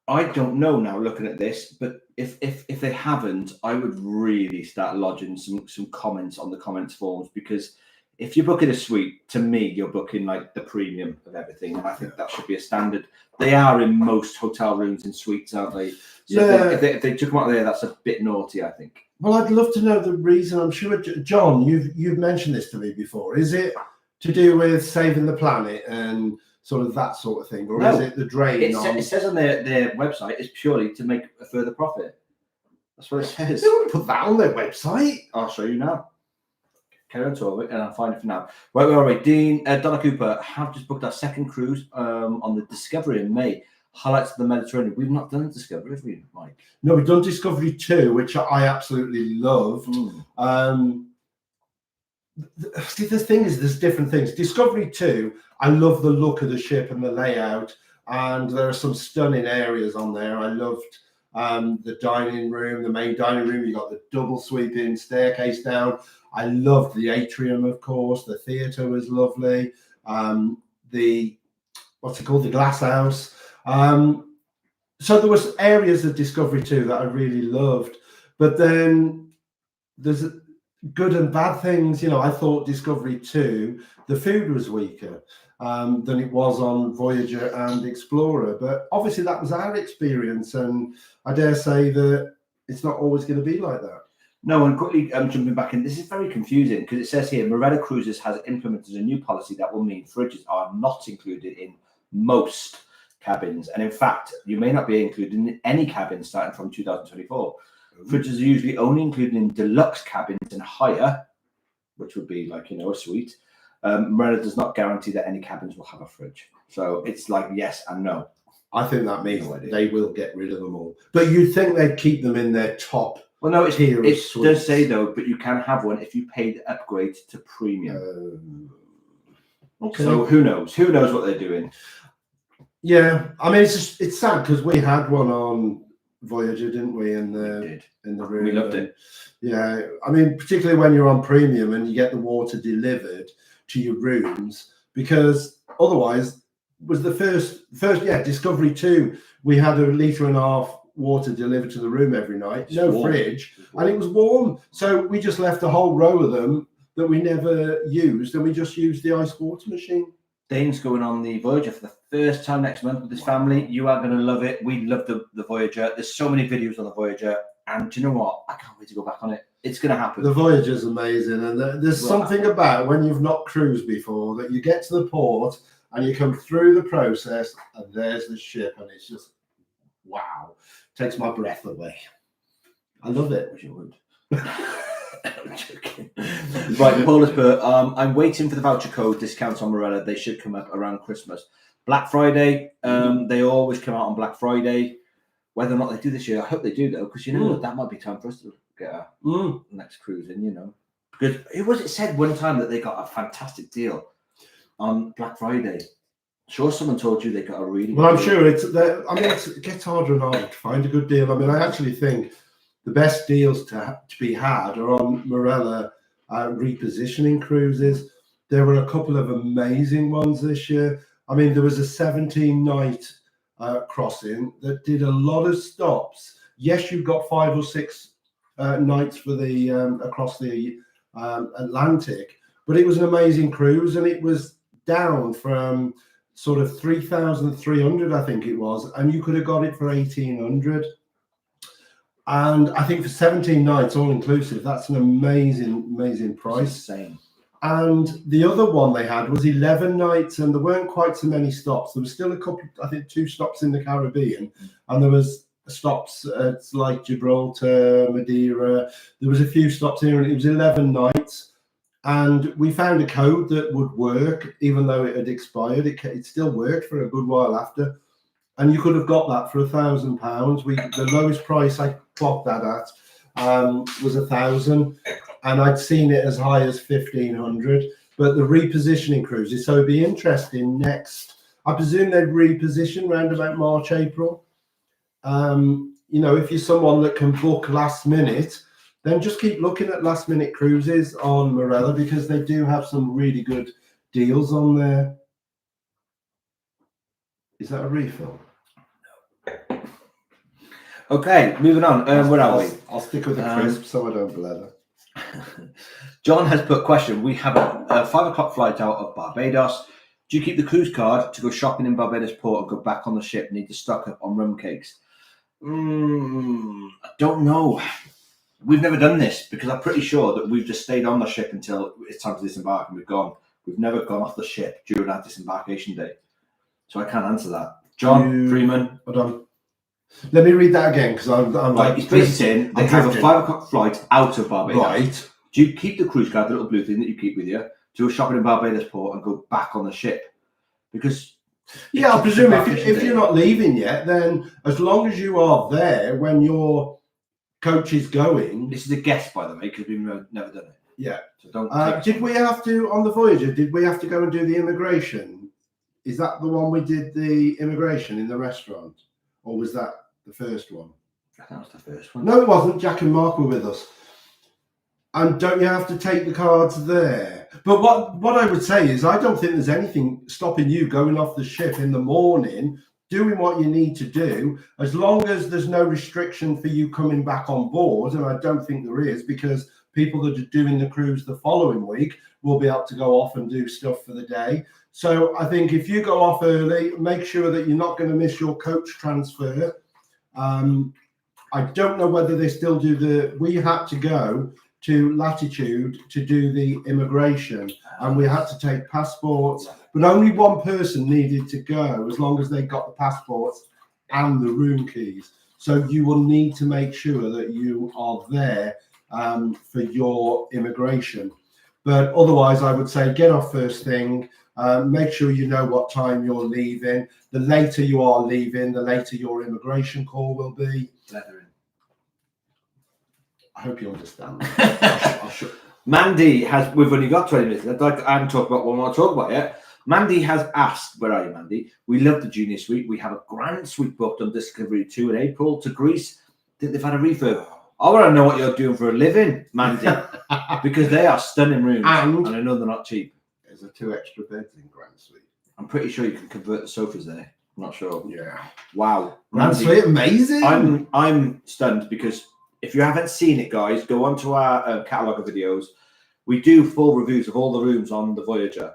I don't know now looking at this, but if they haven't, I would really start lodging some comments on the comments forums, because if you're booking a suite, to me, you're booking like the premium of everything. And I think that should be a standard. They are in most hotel rooms and suites, aren't they? So if they took them out of there, that's a bit naughty, I think. Well, I'd love to know the reason. I'm sure, John, you've mentioned this to me before. Is it to do with saving the planet and sort of that sort of thing? Or is it the drain? It says on their website it's purely to make a further profit. That's what it says. They wouldn't put that on their website. I'll show you now. carry on to it, and I'll find it for now. Right. Dean, Donna Cooper, have just booked our second cruise on the Discovery in May. Highlights of the Mediterranean. We've not done a Discovery, have we, Mike? No, we've done Discovery 2, which I absolutely loved. See, the thing is, there's different things. Discovery 2, I love the look of the ship and the layout, and there are some stunning areas on there. I loved the dining room, the main dining room. You got the double sweeping staircase down. I loved the atrium, of course. The theatre was lovely. The what's it called? The glass house. So there was areas of Discovery 2 that I really loved, but then there's good and bad things. You know, I thought Discovery 2, the food was weaker than it was on Voyager and Explorer, but obviously that was our experience, and I dare say that it's not always going to be like that. No, and quickly jumping back in, this is very confusing because it says here, Marella Cruises has implemented a new policy that will mean fridges are not included in most cabins, and in fact, you may not be included in any cabin starting from 2024. Fridges are usually only included in deluxe cabins and higher, which would be like, you know, a suite. Marella does not guarantee that any cabins will have a fridge. So it's like yes and no. I think that means they will get rid of them all. But you'd think they'd keep them in their top. Well, no, it does say though, but you can have one if you pay the upgrade to premium. Okay. So who knows? Who knows what they're doing? Yeah, I mean, it's sad because we had one on Voyager, didn't we? In the room, we loved it. Yeah, I mean, particularly when you're on premium and you get the water delivered to your rooms, because otherwise, was the first Discovery 2, we had 1.5 litre water delivered to the room every night, no fridge, and it was warm. So we just left a whole row of them that we never used, and we just used the ice water machine. Dane's going on the Voyager for the first time next month with his family. You are going to love it. We love the Voyager. There's so many videos on the Voyager, and do you know what? I can't wait to go back on it. It's going to happen. The Voyager's amazing, and there's something about when you've not cruised before that you get to the port and you come through the process, and there's the ship, and it's just wow, takes my breath away. I love it. Wish you would. I'm joking. Right, Paul Esper, I'm waiting for the voucher code discounts on Marella. They should come up around Christmas. Black Friday, they always come out on Black Friday. Whether or not they do this year, I hope they do though, because you know that might be time for us to get our next cruise in, you know. Because it said one time that they got a fantastic deal on Black Friday. Sure, someone told you they got a really well, I'm sure it gets harder and harder to find a good deal. I mean, I actually think the best deals to be had are on Marella repositioning cruises. There were a couple of amazing ones this year. I mean, there was a 17-night crossing that did a lot of stops. Yes, you've got 5 or 6 nights for the across the Atlantic, but it was an amazing cruise, and it was down from sort of 3,300, I think it was, and you could have got it for 1,800. And I think for 17 nights, all inclusive, that's an amazing price. Insane. And the other one they had was 11 nights, and there weren't quite so many stops. There was still a couple, I think 2 stops in the Caribbean, and there was stops at like Gibraltar, Madeira. There was a few stops here, and it was 11 nights. And we found a code that would work, even though it had expired. It still worked for a good while after. And you could have got that for £1,000. The lowest price I clocked that at was 1,000, and I'd seen it as high as 1,500. But the repositioning cruises, so it'd be interesting next. I presume they'd reposition around about March, April. You know, if you're someone that can book last minute, then just keep looking at last minute cruises on Marella, because they do have some really good deals on there. Is that a refill? No. Okay, moving on. Where are we? I'll stick with the crisp so I don't blether. John has put a question. We have a 5 o'clock flight out of Barbados. Do you keep the cruise card to go shopping in Barbados port and go back on the ship? Need to stock up on rum cakes? I don't know. We've never done this, because I'm pretty sure that we've just stayed on the ship until it's time to disembark, and we've gone. We've never gone off the ship during our disembarkation day. So I can't answer that. John Freeman. Hold on. Let me read that again, because I'm right. He's basically saying they have a 5 o'clock flight out of Barbados. Right. Do you keep the cruise card, the little blue thing that you keep with you, do a shopping in Barbados port and go back on the ship? Because I presume if you're not leaving yet, then as long as you are there when your coach is going. This is a guess, by the way, because we've never done it. Yeah. So don't. Did we have to on the Voyager? Did we have to go and do the immigration? Is that the one we did the immigration in the restaurant, or was that the first one? I think that was the first one. No, it wasn't. Jack and Mark were with us. And don't you have to take the cards there? But what I would say is I don't think there's anything stopping you going off the ship in the morning, doing what you need to do, as long as there's no restriction for you coming back on board. And I don't think there is, because people that are doing the cruise the following week will be able to go off and do stuff for the day. So I think if you go off early, make sure that you're not going to miss your coach transfer. I don't know whether they still do we had to go to Latitude to do the immigration, and we had to take passports, but only one person needed to go as long as they got the passports and the room keys. So you will need to make sure that you are there for your immigration. But otherwise, I would say get off first thing. Make sure you know what time you're leaving. The later you are leaving, the later your immigration call will be. I hope you understand. Mandy we've only got 20 minutes. I haven't talked about what I want to talk about yet. Mandy has asked, where are you, Mandy? We love the junior suite. We have a grand suite booked on Discovery 2 in April to Greece. Think they've had a refurb. I want to know what you're doing for a living, Mandy, because they are stunning rooms, and I know they're not cheap. There's 2 extra beds in grand suite. I'm pretty sure you can convert the sofas there. I'm not sure. Yeah. Wow. Grand suite, amazing. I'm stunned because if you haven't seen it, guys, go onto our catalogue of videos. We do full reviews of all the rooms on the Voyager,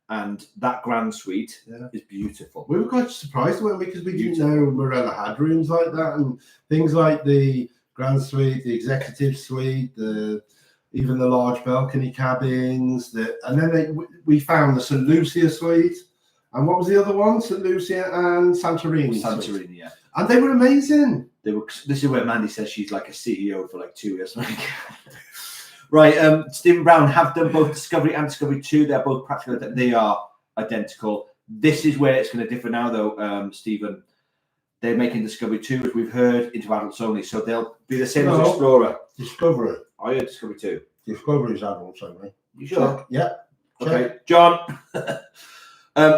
and that grand suite is beautiful. We were quite surprised, weren't we? Because we didn't know Marella had rooms like that, and things like the grand suite, the executive suite, even the large balcony cabins. And then we found the St. Lucia suite, and what was the other one? St. Lucia and Santorini. Santorini, yeah. And they were amazing. This is where Mandy says she's like a CEO for like 2 years. Right, Stephen Brown have done both Discovery and Discovery 2. They're both practical. They are identical. This is where it's going to differ now, though, Stephen. They're making Discovery 2, as we've heard, into adults only. So they'll be the same as Explorer. Discovery. I heard Discovery 2. Discovery is adults only. You sure? Check. Yeah. Okay, Check. John.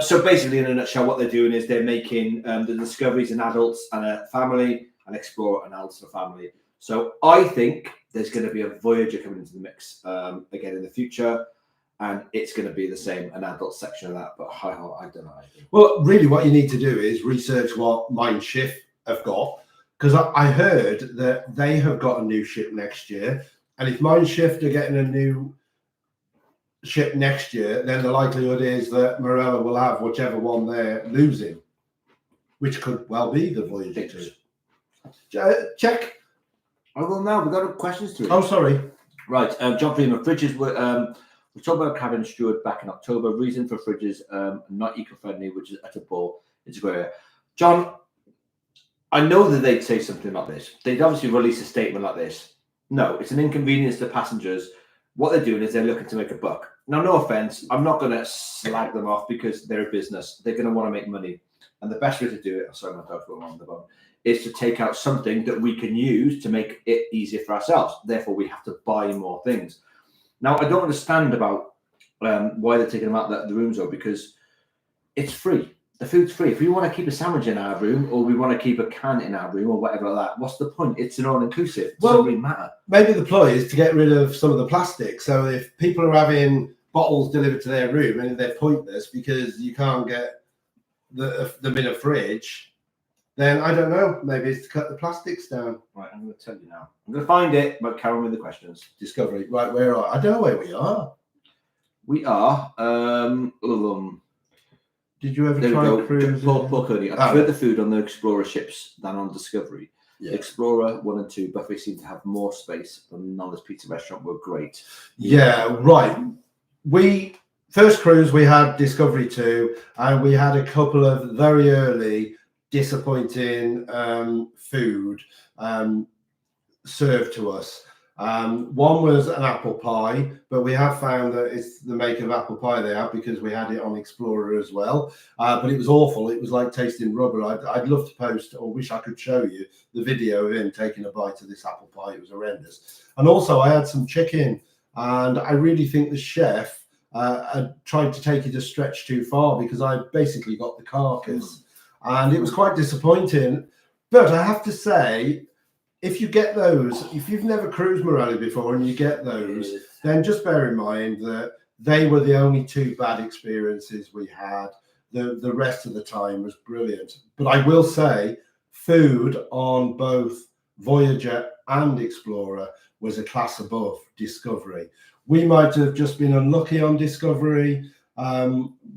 So basically, in a nutshell, what they're doing is they're making the Discoveries an adults and a family, and Explorer an adults and a family. So I think there's going to be a Voyager coming into the mix again in the future, and it's going to be the same, an adult section of that. But I don't know. Well, really, what you need to do is research what Mein Schiff have got, because I heard that they have got a new ship next year, and if Mein Schiff are getting a new ship next year, then the likelihood is that Marella will have whichever one they're losing, which could well be the Voyager 2. Check. I will now. We've got questions to it. Oh, sorry. Right. John Freeman, fridges were. We talked about cabin steward back in October. Reason for fridges not eco-friendly, which is at a ball. It's a grey area. John, I know that they'd say something like this. They'd obviously release a statement like this. No, it's an inconvenience to passengers. What they're doing is they're looking to make a buck. Now, no offense, I'm not going to slag them off because they're a business. They're going to want to make money. And the best way to do it, sorry, my dog's going on the bone, is to take out something that we can use to make it easier for ourselves. Therefore, we have to buy more things. Now, I don't understand about why they're taking them out the rooms, though, because it's free. The food's free. If we want to keep a sandwich in our room, or we want to keep a can in our room, or whatever like that, what's the point? It's an all-inclusive. It doesn't really matter. Maybe the ploy is to get rid of some of the plastic. So if people are having bottles delivered to their room, and they're pointless because you can't get them in a fridge, then I don't know. Maybe it's to cut the plastics down. Right, I'm going to tell you now. I'm going to find it, but carry on with the questions. Discovery. Right, where are I don't know where we are. We are. Did you ever try cruise? Paul Cody. I prefer the food on the Explorer ships than on Discovery. Yeah. Explorer 1 and 2, Buffet seemed to have more space. The Nola's Pizza Restaurant were great. Yeah, right. First cruise, we had Discovery 2, and we had a couple of very early disappointing food served to us. One was an apple pie, but we have found that it's the make of apple pie they have because we had it on Explorer as well. But it was awful. It was like tasting rubber. I'd love to post, or wish I could show you the video of him taking a bite of this apple pie. It was horrendous. And also I had some chicken, and I really think the chef tried to take it a stretch too far because I basically got the carcass, and it was quite disappointing. But I have to say, if you get those, if you've never cruised Marella before and you get those, then just bear in mind that they were the only 2 bad experiences we had. The rest of the time was brilliant. But I will say, food on both Voyager and Explorer was a class above Discovery. We might have just been unlucky on Discovery.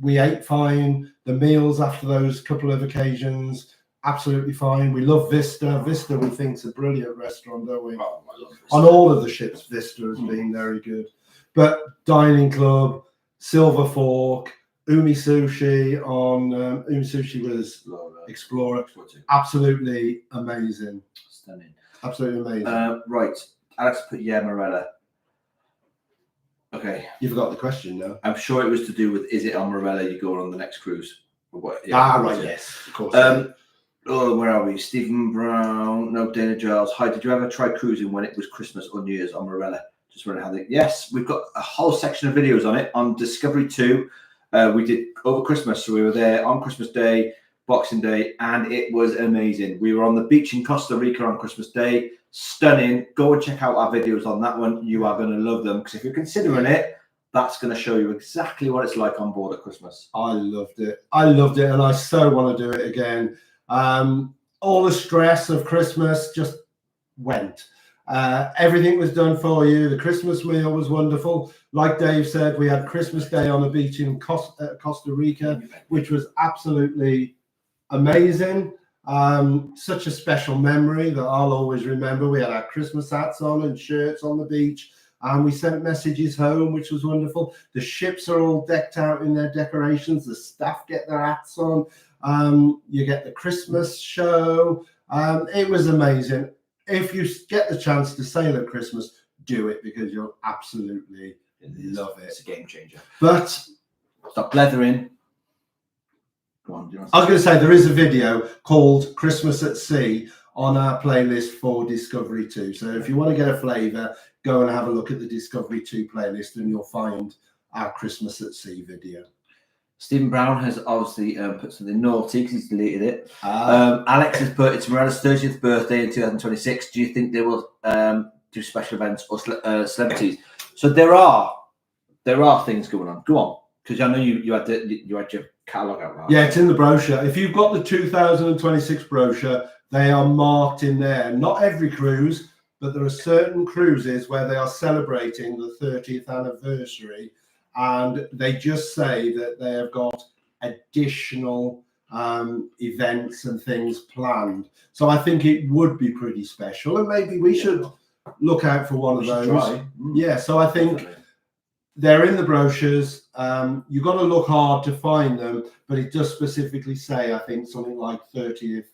We ate fine. The meals after those couple of occasions, absolutely fine. We love Vista. Vista, we think, is a brilliant restaurant, don't we? Oh, I love On all of the ships, Vista has been very good. But Dining Club, Silver Fork, Umi Sushi on Umi Sushi was Explorer. Absolutely amazing. Stunning. Absolutely amazing. Right. Alex put Marella. Okay. You forgot the question now. I'm sure it was to do with, is it on Marella you go on the next cruise? Or what? Right, yes, of course. Where are we? Stephen Brown, no, Dana Giles. Hi, did you ever try cruising when it was Christmas or New Year's on Marella? Just wondering how they. Yes, we've got a whole section of videos on it on Discovery 2. We did over Christmas, so we were there on Christmas Day, Boxing Day, and it was amazing. We were on the beach in Costa Rica on Christmas Day. Stunning. Go and check out our videos on that one. You are going to love them, because if you're considering it, that's going to show you exactly what it's like on board at Christmas. I loved it. And I so want to do it again. All the stress of Christmas just went. Everything was done for you. The Christmas meal was wonderful. Like Dave said, we had Christmas Day on the beach in Costa Rica, which was absolutely amazing. Such a special memory that I'll always remember. We had our Christmas hats on and shirts on the beach, and we sent messages home, which was wonderful. The ships are all decked out in their decorations. The staff get their hats on. You get the Christmas show. It was amazing. If you get the chance to sail at Christmas, do it, because you'll absolutely love it. It's a game changer. But stop blethering. Go on, I was going to say, there is a video called Christmas at Sea on our playlist for Discovery 2. So if you want to get a flavour, go and have a look at the Discovery 2 playlist and you'll find our Christmas at Sea video. Stephen Brown has obviously put something naughty because he's deleted it. Alex has put, it's Marella's 30th birthday in 2026. Do you think they will do special events or celebrities? So there are things going on. Go on, because I know you had your catalogue out, right? Yeah, it's in the brochure. If you've got the 2026 brochure, they are marked in there. Not every cruise, but there are certain cruises where they are celebrating the 30th anniversary, and they just say that they have got additional events and things planned. So I think it would be pretty special, and maybe we should look out for one of those. Yeah, so I think they're in the brochures. You've got to look hard to find them, but it does specifically say, I think, something like 30th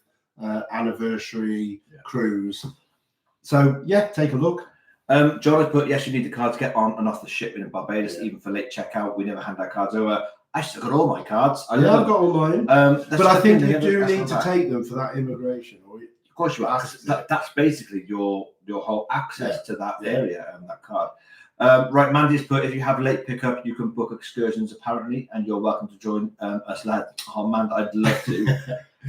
anniversary cruise. So yeah, take a look. John has put, yes, you need the card to get on and off the ship in Barbados, even for late checkout. We never hand our cards over. I still got all my cards. I've got all mine. But I think you do need to take them for that immigration. Of course you are. That's basically your whole access to that area and that card. Right, Mandy's put, if you have late pickup, you can book excursions apparently, and you're welcome to join us, lad. Oh man, I'd love to,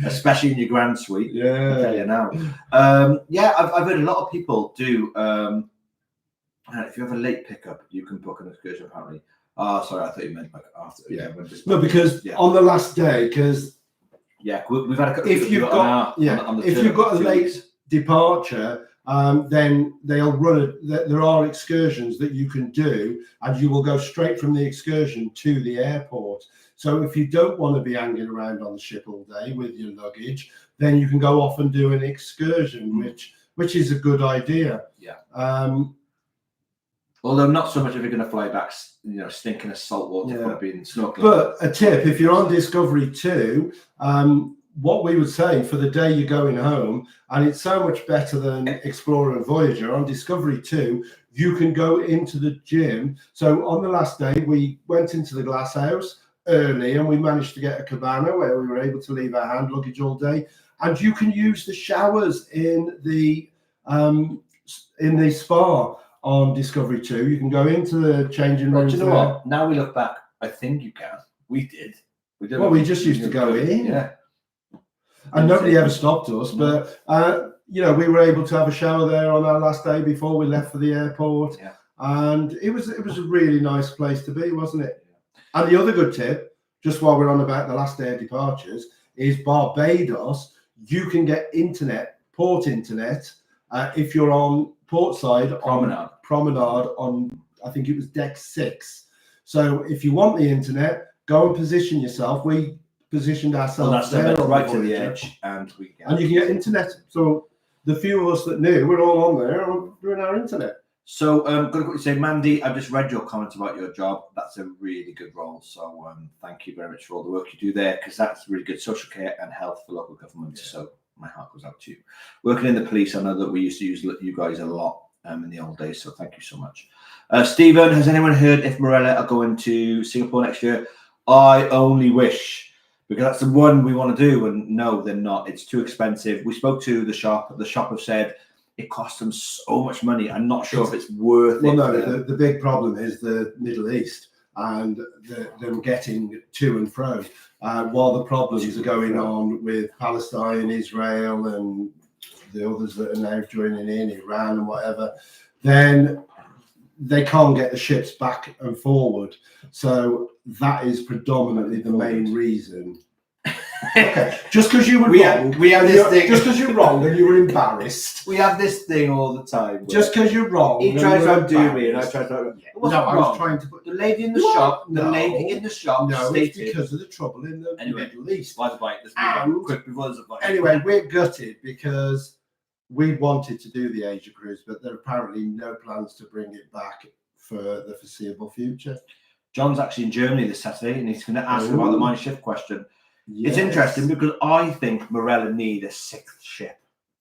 especially in your grand suite. Yeah, I'll tell you now. Yeah, I've heard a lot of people do. If you have a late pickup, you can book an excursion apparently. Oh, sorry, I thought you meant like after. Yeah, no, because on the last day, because we've had a. If you've got if you've got a late departure. Then they'll run there are excursions that you can do, and you will go straight from the excursion to the airport. So if you don't want to be hanging around on the ship all day with your luggage, then you can go off and do an excursion, which is a good idea. Although not so much if you're going to fly back, stinking of salt water from being snorkeling. But a tip, if you're on Discovery 2, what we would say for the day you're going home, and it's so much better than Explorer and Voyager. On Discovery 2, you can go into the gym. So on the last day, we went into the glass house early, and we managed to get a cabana where we were able to leave our hand luggage all day. And you can use the showers in the spa on Discovery 2. You can go into the changing rooms. Do you know what? Now we look back, I think you can. We did. Well, we just used to go in. Yeah. And nobody ever stopped us. But, you know, we were able to have a shower there on our last day before we left for the airport. Yeah. And it was a really nice place to be, wasn't it? And the other good tip, just while we're on about the last day of departures, is Barbados. You can get port internet, if you're on port side promenade on, I think it was deck 6. So if you want the internet, go and position yourself. We positioned ourselves there right to the edge, and you can get internet. So the few of us that knew, we're all on there doing our internet. So going to quickly say, Mandy, I've just read your comments about your job. That's a really good role. So thank you very much for all the work you do there, because that's really good social care and health for local government. Yeah. So my heart goes out to you. Working in the police, I know that we used to use you guys a lot in the old days. So thank you so much. Stephen, has anyone heard if Marella are going to Singapore next year? I only wish, because that's the one we want to do. And no, they're not. It's too expensive. We spoke to the shop. The shop have said it costs them so much money. I'm not sure if it's worth it. Well, no, the big problem is the Middle East and them getting to and fro. While the problems are going on with Palestine, Israel, and the others that are now joining in, Iran and whatever, then they can't get the ships back and forward. So that is predominantly the main reason. Okay. Just because you were wrong, just because you're wrong and you were embarrassed. We have this thing all the time. Just because you're wrong, he tries to undo me, and I try to. No, I was trying to put the lady in the shop. The lady in the shop. No, stated, it's because of the trouble in the Middle East. By the way, quick before there's a bite. Anyway, we're gutted because we wanted to do the Asia cruise, but there are apparently no plans to bring it back for the foreseeable future. John's actually in Germany this Saturday, and he's going to ask about the mine shift question. Yes. It's interesting because I think Marella need a 6th ship.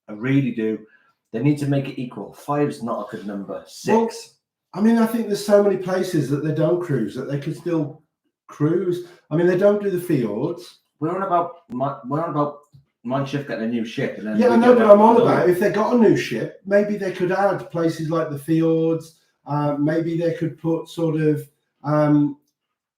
I really do. They need to make it equal. 5 is not a good number. 6. Well, I mean, I think there's so many places that they don't cruise that they could still cruise. I mean, they don't do the fjords. We're on about mine shift getting a new ship. And then yeah, I know, but I'm on about if they got a new ship, maybe they could add places like the fjords. Maybe they could put sort of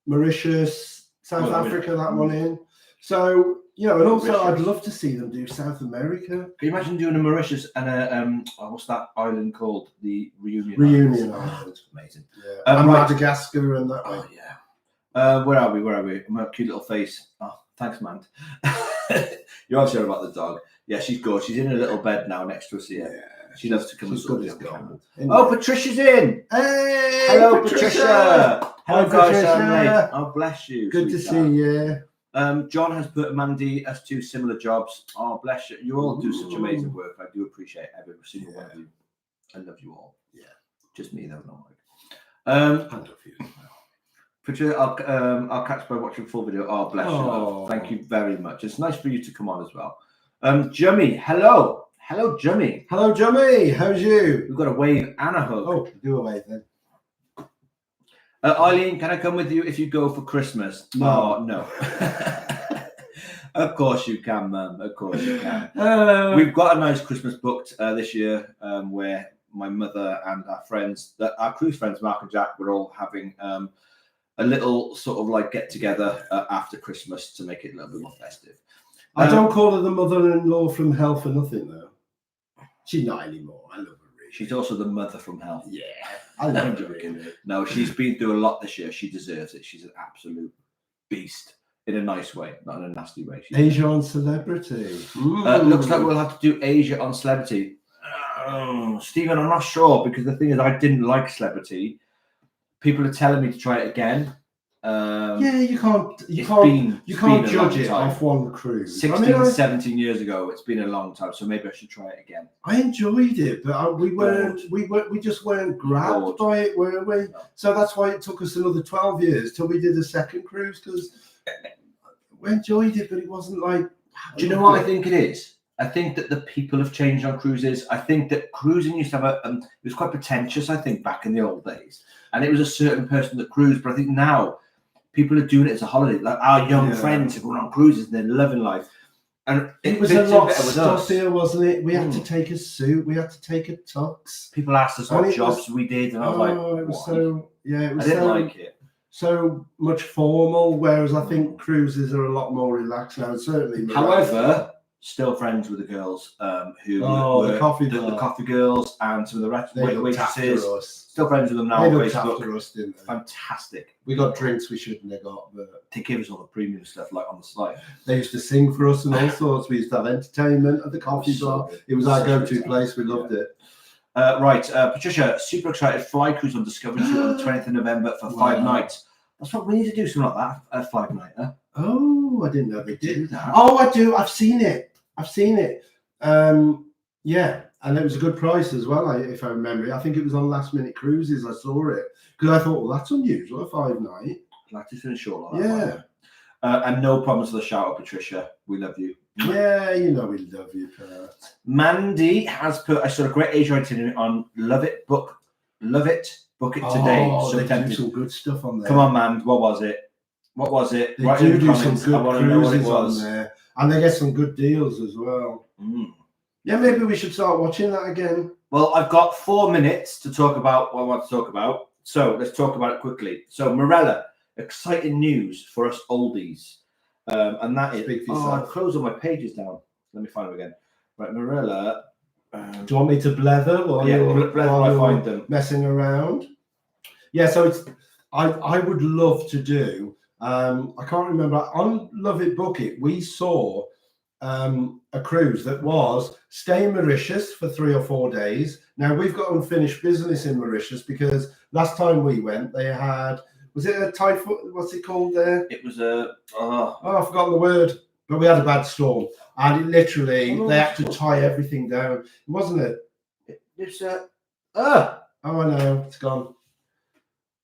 Mauritius, South Africa, that one in. So, you know, and also I'd love to see them do South America. Can you imagine doing a Mauritius and a, what's that island called? The Reunion Island. Amazing. Yeah. And Madagascar and that way. Oh, yeah. Where are we? My cute little face. Oh, thanks, man. You're also about the dog. Yeah, she's good. She's in a little bed now next to us here. Yeah. She loves to come and sort of go. Oh, Patricia's in. Hey, hello, Patricia. Hello, guys. Patricia. Oh, bless you. Good to see you. John has put Mandy as 2 similar jobs. Oh, bless you. You all do such amazing work. I do appreciate every single one of you. I love you all. Yeah. Just me, though, not Mike. I love you. Patricia, I'll catch by watching full video. Oh, bless you. Love. Thank you very much. It's nice for you to come on as well. Jummy, hello. Hello, Jummy. Hello, Jummy. How's you? We've got a wave and a hug. Oh, do a wave then. Eileen, can I come with you if you go for Christmas? No. Oh, no. Of course you can, Mum. Of course you can. We've got a nice Christmas booked this year where my mother and our friends, our cruise friends, Mark and Jack, were all having a little sort of like get together after Christmas to make it a little bit more festive. I don't call her the mother-in-law from hell for nothing, though. She's not anymore. I love her. Really. She's also the mother from hell. Yeah, I love her. Really. No, she's been through a lot this year. She deserves it. She's an absolute beast in a nice way, not in a nasty way. Asia on Celebrity. Looks like we'll have to do Asia on Celebrity. Stephen, I'm not sure because the thing is, I didn't like Celebrity. People are telling me to try it again. Yeah, you can't judge it off one cruise. 17 years ago, it's been a long time, so maybe I should try it again. I enjoyed it, but we just weren't grabbed by it, were we? No. So that's why it took us another 12 years till we did a second cruise, because we enjoyed it, but it wasn't like Do you know what I think it is? I think that the people have changed on cruises. I think that cruising used to have it was quite pretentious, I think, back in the old days. And it was a certain person that cruised. But I think now people are doing it as a holiday. Like our young friends are going on cruises and they're loving life. And it was a lot stuffier, wasn't it? We had to take a suit, we had to take a tux. People asked us what jobs we did, and I was like, it was so, yeah, it was I didn't like it. So much formal, whereas I think cruises are a lot more relaxed now, and certainly. However, still friends with the girls who were the coffee girls and some of the waitresses. Still friends with them now. They looked after us, didn't they? Fantastic. We got drinks we shouldn't have got, but they gave us all the premium stuff like on the slide. They used to sing for us and all sorts. We used to have entertainment at the coffee bar. It was our go-to place. We loved it. Right, Patricia, super excited. Fly cruise on Discovery on the 20th of November for 5 nights. That's what we need to do, something like that. A 5-nighter. Oh, I didn't know they did that. Oh, I do. I've seen it. Yeah, and it was a good price as well, if I remember. I think it was on Last Minute Cruises. I saw it because I thought, well, that's unusual, a 5-night. I'd like to finish short like that. Yeah. And no problems with the shout out, Patricia. We love you. Yeah, you know we love you, Kurt. Mandy has put a sort of great Asia itinerary on Love It, book it today. So they do some good stuff on there. Come on, man. What was it? They do some good cruises on there. And they get some good deals as well. Yeah, maybe we should start watching that again. Well, I've got 4 minutes to talk about what I want to talk about. So let's talk about it quickly. So Marella, exciting news for us oldies. And that is... I closed all my pages down. Let me find them again. Right, Marella... do you want me to blether while I find them. Messing around? Yeah, so it's... I would love to do... I can't remember. On Love It, Book It, we saw a cruise that was stay in Mauritius for 3 or 4 days. Now, we've got unfinished business in Mauritius because last time we went, they had... Was it a typhoon? What's it called there? It was a... I've forgotten the word. But we had a bad storm. And it literally, they had to tie everything down. It wasn't it? It's a... Oh, I know. It's gone.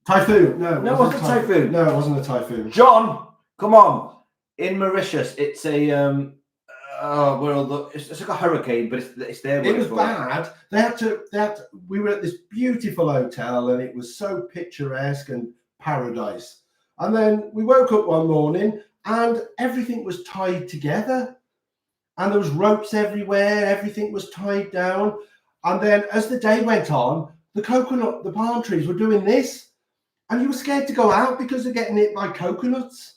Typhoon. No, it wasn't a typhoon. No, it wasn't a typhoon. John, come on. In Mauritius, it's a it's like a hurricane, but it's there. It was bad. They had to. We were at this beautiful hotel, and it was so picturesque and paradise. And then we woke up one morning, and everything was tied together, and there was ropes everywhere. Everything was tied down. And then, as the day went on, the palm trees were doing this. And you were scared to go out because of getting hit by coconuts.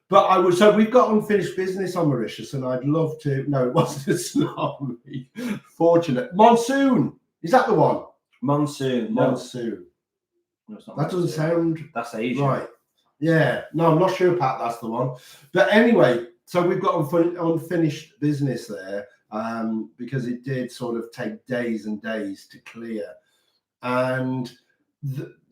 But so we've got unfinished business on Mauritius, and I'd love to. No, it wasn't a tsunami. Fortunate. Monsoon. Is that the one? Monsoon. Monsoon. No, that doesn't sound... That's Asia. Right. Yeah. No, I'm not sure, Pat, that's the one. But anyway, so we've got unfinished business there because it did sort of take days and days to clear. And...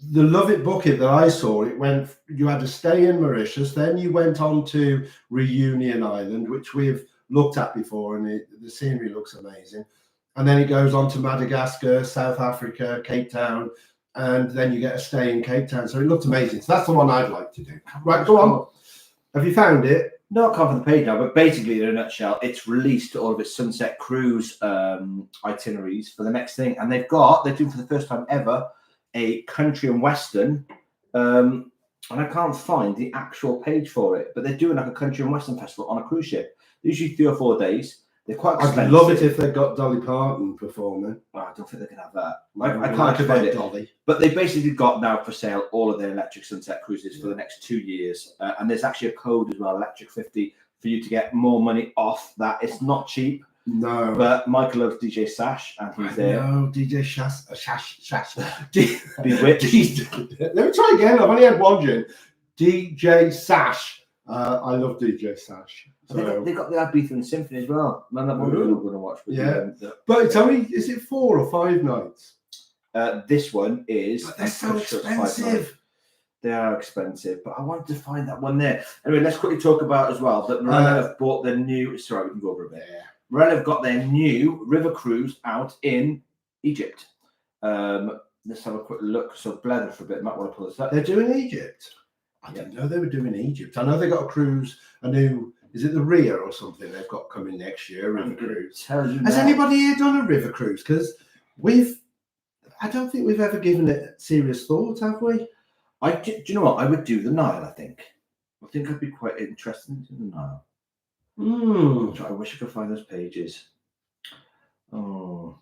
The Love It, Book It that I saw, you had to stay in Mauritius, then you went on to Reunion Island, which we've looked at before, and the scenery looks amazing. And then it goes on to Madagascar, South Africa, Cape Town, and then you get a stay in Cape Town. So it looked amazing. So that's the one I'd like to do. Right, go on. Have you found it? No, I can't find the page now, but basically, in a nutshell, it's released all of its Sunset Cruise itineraries for the next thing. And they're doing for the first time ever a country and western, and I can't find the actual page for it, but they're doing like a country and western festival on a cruise ship. Usually 3 or 4 days. They're quite expensive. I'd love it if they got Dolly Parton performing. Oh, I don't think they can have that. I can't find it. Dolly. But they basically got now for sale all of their electric Sunset cruises for the next 2 years, and there's actually a code as well, Electric 50, for you to get more money off that. It's not cheap. No, but Michael loves DJ Sash, and he's there. No, DJ Shash. Bewitched. Let me try again. I've only had one gin. DJ Sash. I love DJ Sash. So. They got the Ibiza Symphony as well. Man, that one we're going to watch. But it's only, is it 4 or 5 nights? This one is. But they're so expensive. They are expensive, but I wanted to find that one there. Anyway, let's quickly talk about as well that Marella have bought their new. Sorry, we can go over a bit. Marella have got their new river cruise out in Egypt. Let's have a quick look. So blether for a bit. Might want to pull this up. They're doing Egypt. I didn't know they were doing Egypt. I know they got a cruise, a new. Is it the Ria or something they've got coming next year? River cruise. Has Has anybody here done a river cruise? Because I don't think we've ever given it serious thought, have we? Do you know what? I would do the Nile. I think I'd be quite interested in the Nile. I wish I could find those pages. Oh,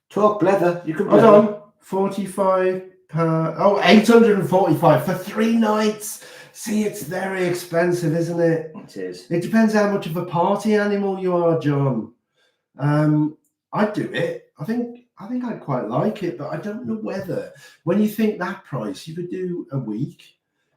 talk leather. You can hold on. 45 per. Oh, 845 for 3 nights. See, it's very expensive, isn't it? It is. It depends how much of a party animal you are, John. I'd do it. I think I'd quite like it, but I don't know whether when you think that price, you could do a week.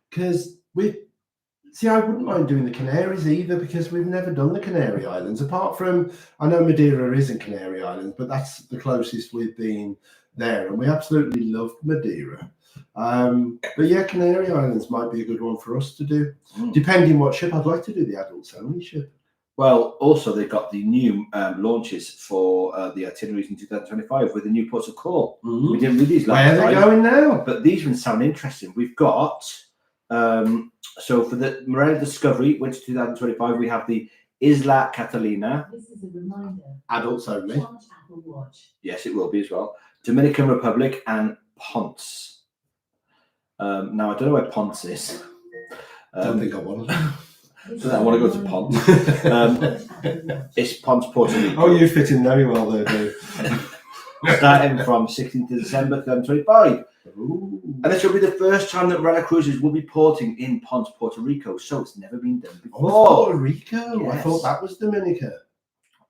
Because I wouldn't mind doing the Canaries either, because we've never done the Canary Islands. Apart from, I know Madeira is in Canary Islands, but that's the closest we've been there, and we absolutely loved Madeira. But yeah, Canary Islands might be a good one for us to do, depending what ship. I'd like to do the adults only ship. Well, also they've got the new launches for the itineraries in 2025 with the new ports of call. We didn't read these last time. Where are they going now? But these ones sound interesting. We've got so for the Marella Discovery winter 2025, we have the Isla Catalina. This is a reminder. Adults only. Charge Apple Watch. Yes, it will be as well. Dominican Republic and Ponce. Now I don't know where Ponce is. Don't think I want to. So I want to go to Ponce. It's Ponce, Puerto Rico. Oh, you fit in very well there, Dave. Starting from 16th of December 2025. Ooh. And this will be the first time that Marella Cruises will be porting in Ponce, Puerto Rico. So it's never been done before. Oh, Puerto Rico. Yes. I thought that was Dominica.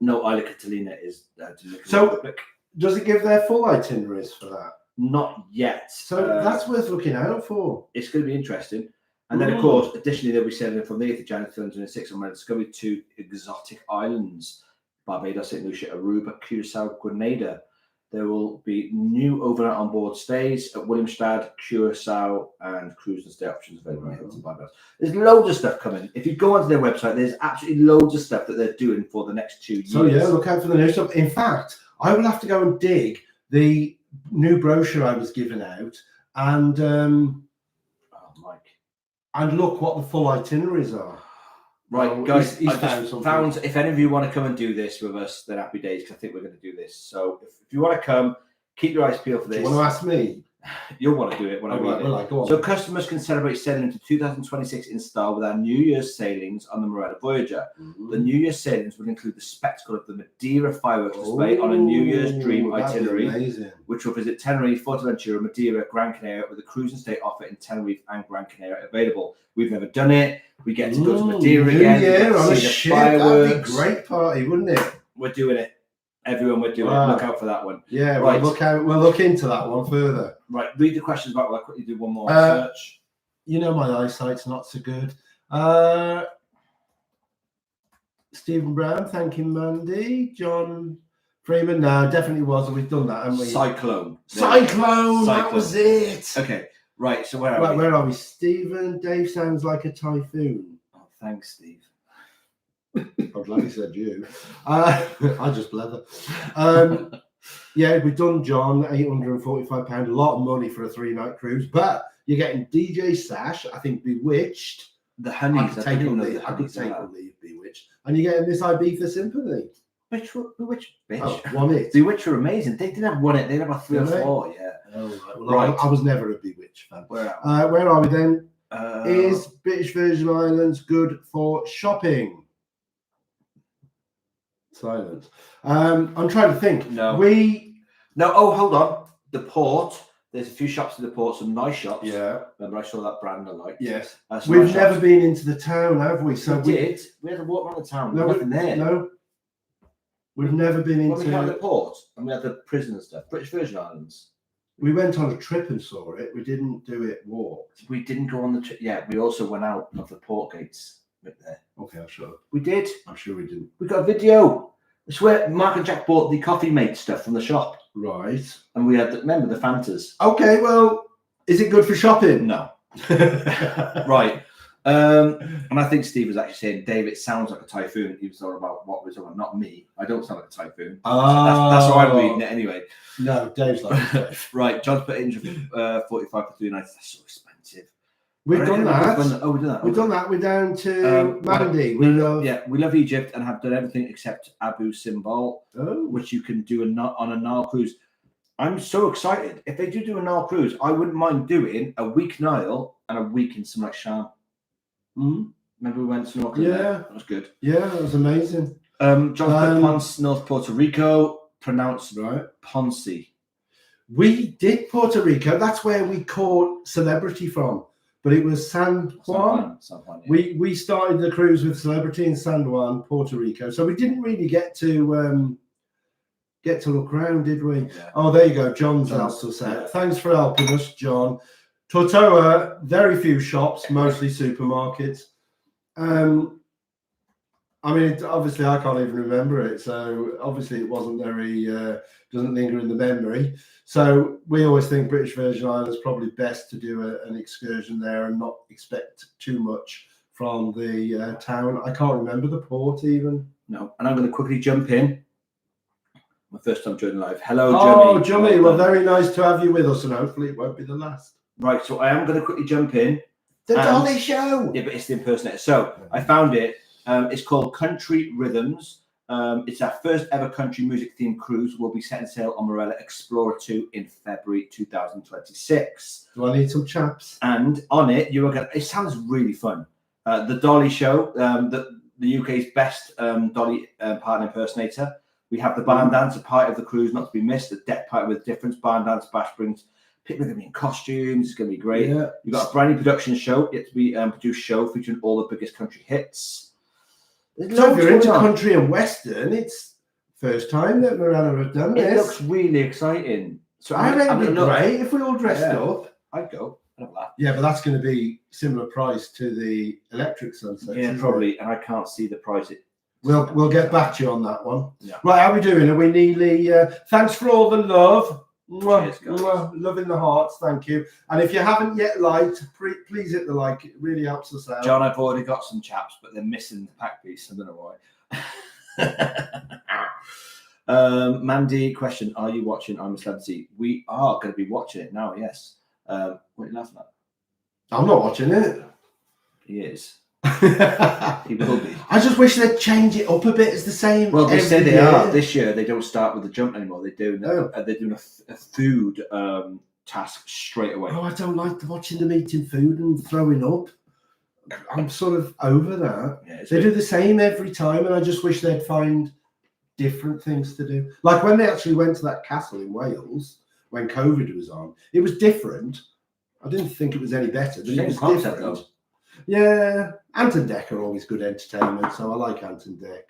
No, Isla Catalina is Dominican So- Republic. Does it give their full itineraries for that? Not yet. So that's worth looking out for. It's going to be interesting. And then, of course, additionally, they'll be sailing from the 8th of January 2026 on Marella Discovery to exotic islands: Barbados, St. Lucia, Aruba, Curacao, Grenada. There will be new overnight on board stays at Williamstad, Curacao, and cruise and stay options available in Hilton Barbados. There's loads of stuff coming. If you go onto their website, there's absolutely loads of stuff that they're doing for the next 2 years. So yeah, look out for the new stuff. In fact, I will have to go and dig the new brochure I was given out and Mike. and look what the full itineraries are. Right, Oh, guys, he's I just something. found if any of you want to come and do this with us, then happy days, because I think we're going to do this. So if you want to come, keep your eyes peeled for Do this. you want to ask me? You'll want to do it when I read it. Well, go on. So customers can celebrate sailing into 2026 in style with our New Year's sailings on the Marella Voyager. The New Year's sailings will include the spectacle of the Madeira fireworks display on a New Year's Dream that'd be itinerary, amazing. which will visit Tenerife, Fuerteventura, Madeira, Gran Canaria, with a cruise and stay offer in Tenerife and Gran Canaria available. We've never done it. We get to go to Madeira New again. We Year get to on a see the ship. That'd be a fireworks. great party, wouldn't it? We're doing it. Everyone, we're doing Wow. it. Look out for that one. Yeah, Right. we'll look into that one further. Right, read the questions back while I quickly do one more Uh, search. You know my eyesight's not so good. Stephen Brown, thank you, Mandy. John Freeman, no, definitely was. We've done that, haven't we? Cyclone. Cyclone, that Cyclone. was it. Okay, right, so where are Right, we? where are we? Stephen, Dave sounds like a typhoon. Oh, thanks, Steve. I'm glad he said you. I just blether. Yeah, we've done John, £845, a lot of money for a 3-night cruise, but you're getting DJ Sash, I think Bewitched. The I Honeys. could take or leave Bewitched. And you're getting this Ibiza Symphony. Bewitched, bitch. Oh, one it. Bewitched were amazing. They didn't have one it, they had about 3 or Did they? 4, yeah. Oh, right. Well, Right. I was never a Bewitched fan. Where are Where are we then? we? Is British Virgin Islands good for shopping? Silence. I'm trying to think. No. No. Oh, hold on. The port. There's a few shops in the port, some nice shops. Yeah. Remember, I saw that brand I liked. Yes. Some We've nice never shops. been into the town, have we? So We did. We had to walk around the town. No, Nothing there. No. We've never been When we came to the into. port and we had the prison and stuff. British Virgin Islands. We went on a trip and saw it. We didn't do it walked. We didn't go on the trip. Yeah, we also went out of the port gates right there. Okay, I'm sure. We did. I'm sure we didn't. We got a video. It's where Mark and Jack bought the coffee mate stuff from the shop. Right. And we had, remember the Fantas? Okay. Well, is it good for shopping? No. Right. And I think Steve was actually saying, Dave, it sounds like a typhoon. He was all about what was on, not me. I don't sound like a typhoon. That's how I'm reading it anyway. No, Dave's like. Right. John's put in 45 for 3 nights. That's so expensive. We've done that. Oh, we've done that. We've done that. We're down to Mandy. We love. Yeah, we love Egypt and have done everything except Abu Simbel, Oh. which you can do on a Nile cruise. I'm so excited. If they do a Nile cruise, I wouldn't mind doing a week Nile and a week in something like Sham. Remember we went snorkeling there? That was good. Yeah, that was amazing. John Ponce, North Puerto Rico, pronounced Right. Ponce. We did Puerto Rico. That's where we caught Celebrity from. But it was San Juan. San Juan, yeah. We started the cruise with Celebrity in San Juan, Puerto Rico. So we didn't really get to look around, did we? Yeah. Oh, there you go. John's also said. Yeah. Thanks for helping us, John. Tortola, very few shops, mostly supermarkets. I mean, obviously, I can't even remember it. So obviously, it wasn't very, doesn't linger in the memory. So we always think British Virgin Islands probably best to do an excursion there and not expect too much from the town. I can't remember the port even. No, and I'm going to quickly jump in. My first time joining live. Hello, Jimmy. Oh, Jimmy, well, very nice to have you with us, and hopefully it won't be the last. Right, so I am going to quickly jump in. The Dolly Show. Yeah, but it's the impersonator. So I found it. It's called Country Rhythms. It's our first ever country music themed cruise. We'll be setting sail on Marella Explorer 2 in February 2026. Do I need some chaps? And on it, you are going. It sounds really fun. The Dolly Show, the UK's best Dolly partner impersonator. We have the barn dance, a part of the cruise not to be missed. The deck party with difference. Barn dance, bash brings. People are going to be in costumes. It's going to be great. Yeah. You've got a brand new production show, yet to be produced show featuring all the biggest country hits. So if you're into country and western, it's first time that Marella have done this. It looks really exciting. So I think it'd be great if we all dressed up. I'd go. I'd have that. Yeah, but that's going to be similar price to the electric sunset. Yeah, probably. And I can't see the price. We'll get back to you on that one. Yeah. Right, how are we doing? Are we nearly? Thanks for all the love. Cheers, love in the hearts, thank you. And if you haven't yet liked, please hit the like. It really helps us out. John, I've already got some chaps, but they're missing the pack piece. I don't know why. Mandy, question: are you watching I'm a Celebrity? We are going to be watching it now. Yes. What are you laughing at? I'm not watching it. He is. He will be. I just wish they'd change it up a bit. It's the same. Well, they say they are. This year they don't start with the jump anymore. They're doing a food task straight away. Oh, I don't like watching them eating food and throwing up. I'm sort of over that. Yeah, they do the same every time, and I just wish they'd find different things to do. Like when they actually went to that castle in Wales when COVID was on, it was different. I didn't think it was any better. But it was different. Though. Yeah, Ant and Dec are always good entertainment, so I like Ant and Dec.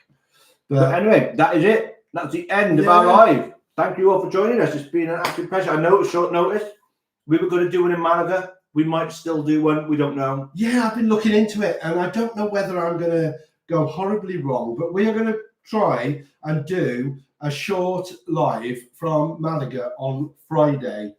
But anyway, that is it. That's the end of our live. Thank you all for joining us. It's been an absolute pleasure. I know it's short notice. We were going to do one in Malaga. We might still do one. We don't know. Yeah, I've been looking into it, and I don't know whether I'm going to go horribly wrong, but we are going to try and do a short live from Malaga on Friday.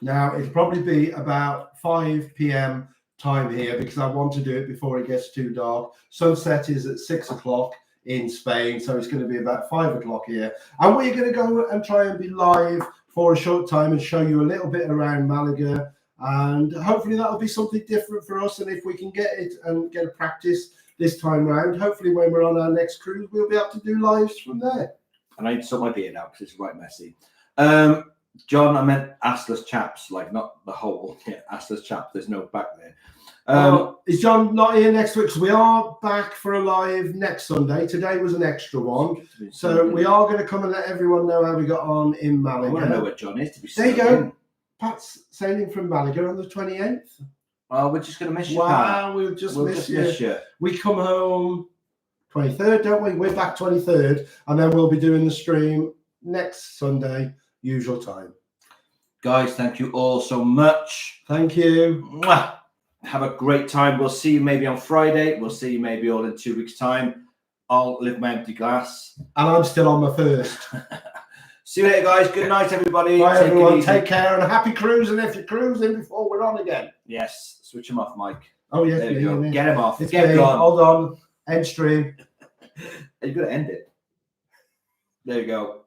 Now, it'll probably be about 5 p.m. time here because I want to do it before it gets too dark. Sunset is at 6 o'clock in Spain, so it's going to be about 5 o'clock here. And we're going to go and try and be live for a short time and show you a little bit around Malaga. And hopefully that'll be something different for us. And if we can get it and get a practice this time round, hopefully when we're on our next cruise, we'll be able to do lives from there. And I need to sort my beard now because it's right messy. John, I meant assless chaps, like not the whole. Yeah, assless chaps. There's no back there. Is John not here next week? So we are back for a live next Sunday. Today was an extra one. So we are going to come and let everyone know how we got on in Malaga. I want to know where John is. To be there you go. Pat's sailing from Malaga on the 28th. Oh, we're just going to miss you. Wow, we'll just miss you. We come home 23rd, don't we? We're back 23rd. And then we'll be doing the stream next Sunday, usual time. Guys, thank you all so much. Thank you. Mwah. Have a great time. We'll see you maybe on Friday. We'll see you maybe all in 2 weeks' time. I'll live my empty glass. And I'm still on my first. See you later, guys. Good night, everybody. Bye, everyone. Take care and a happy cruising if you're cruising before we're on again. Yes. Switch them off, Mike. Oh, yes. There you go. Get him off. Get him on. Hold on. End stream. You've got to end it. There you go.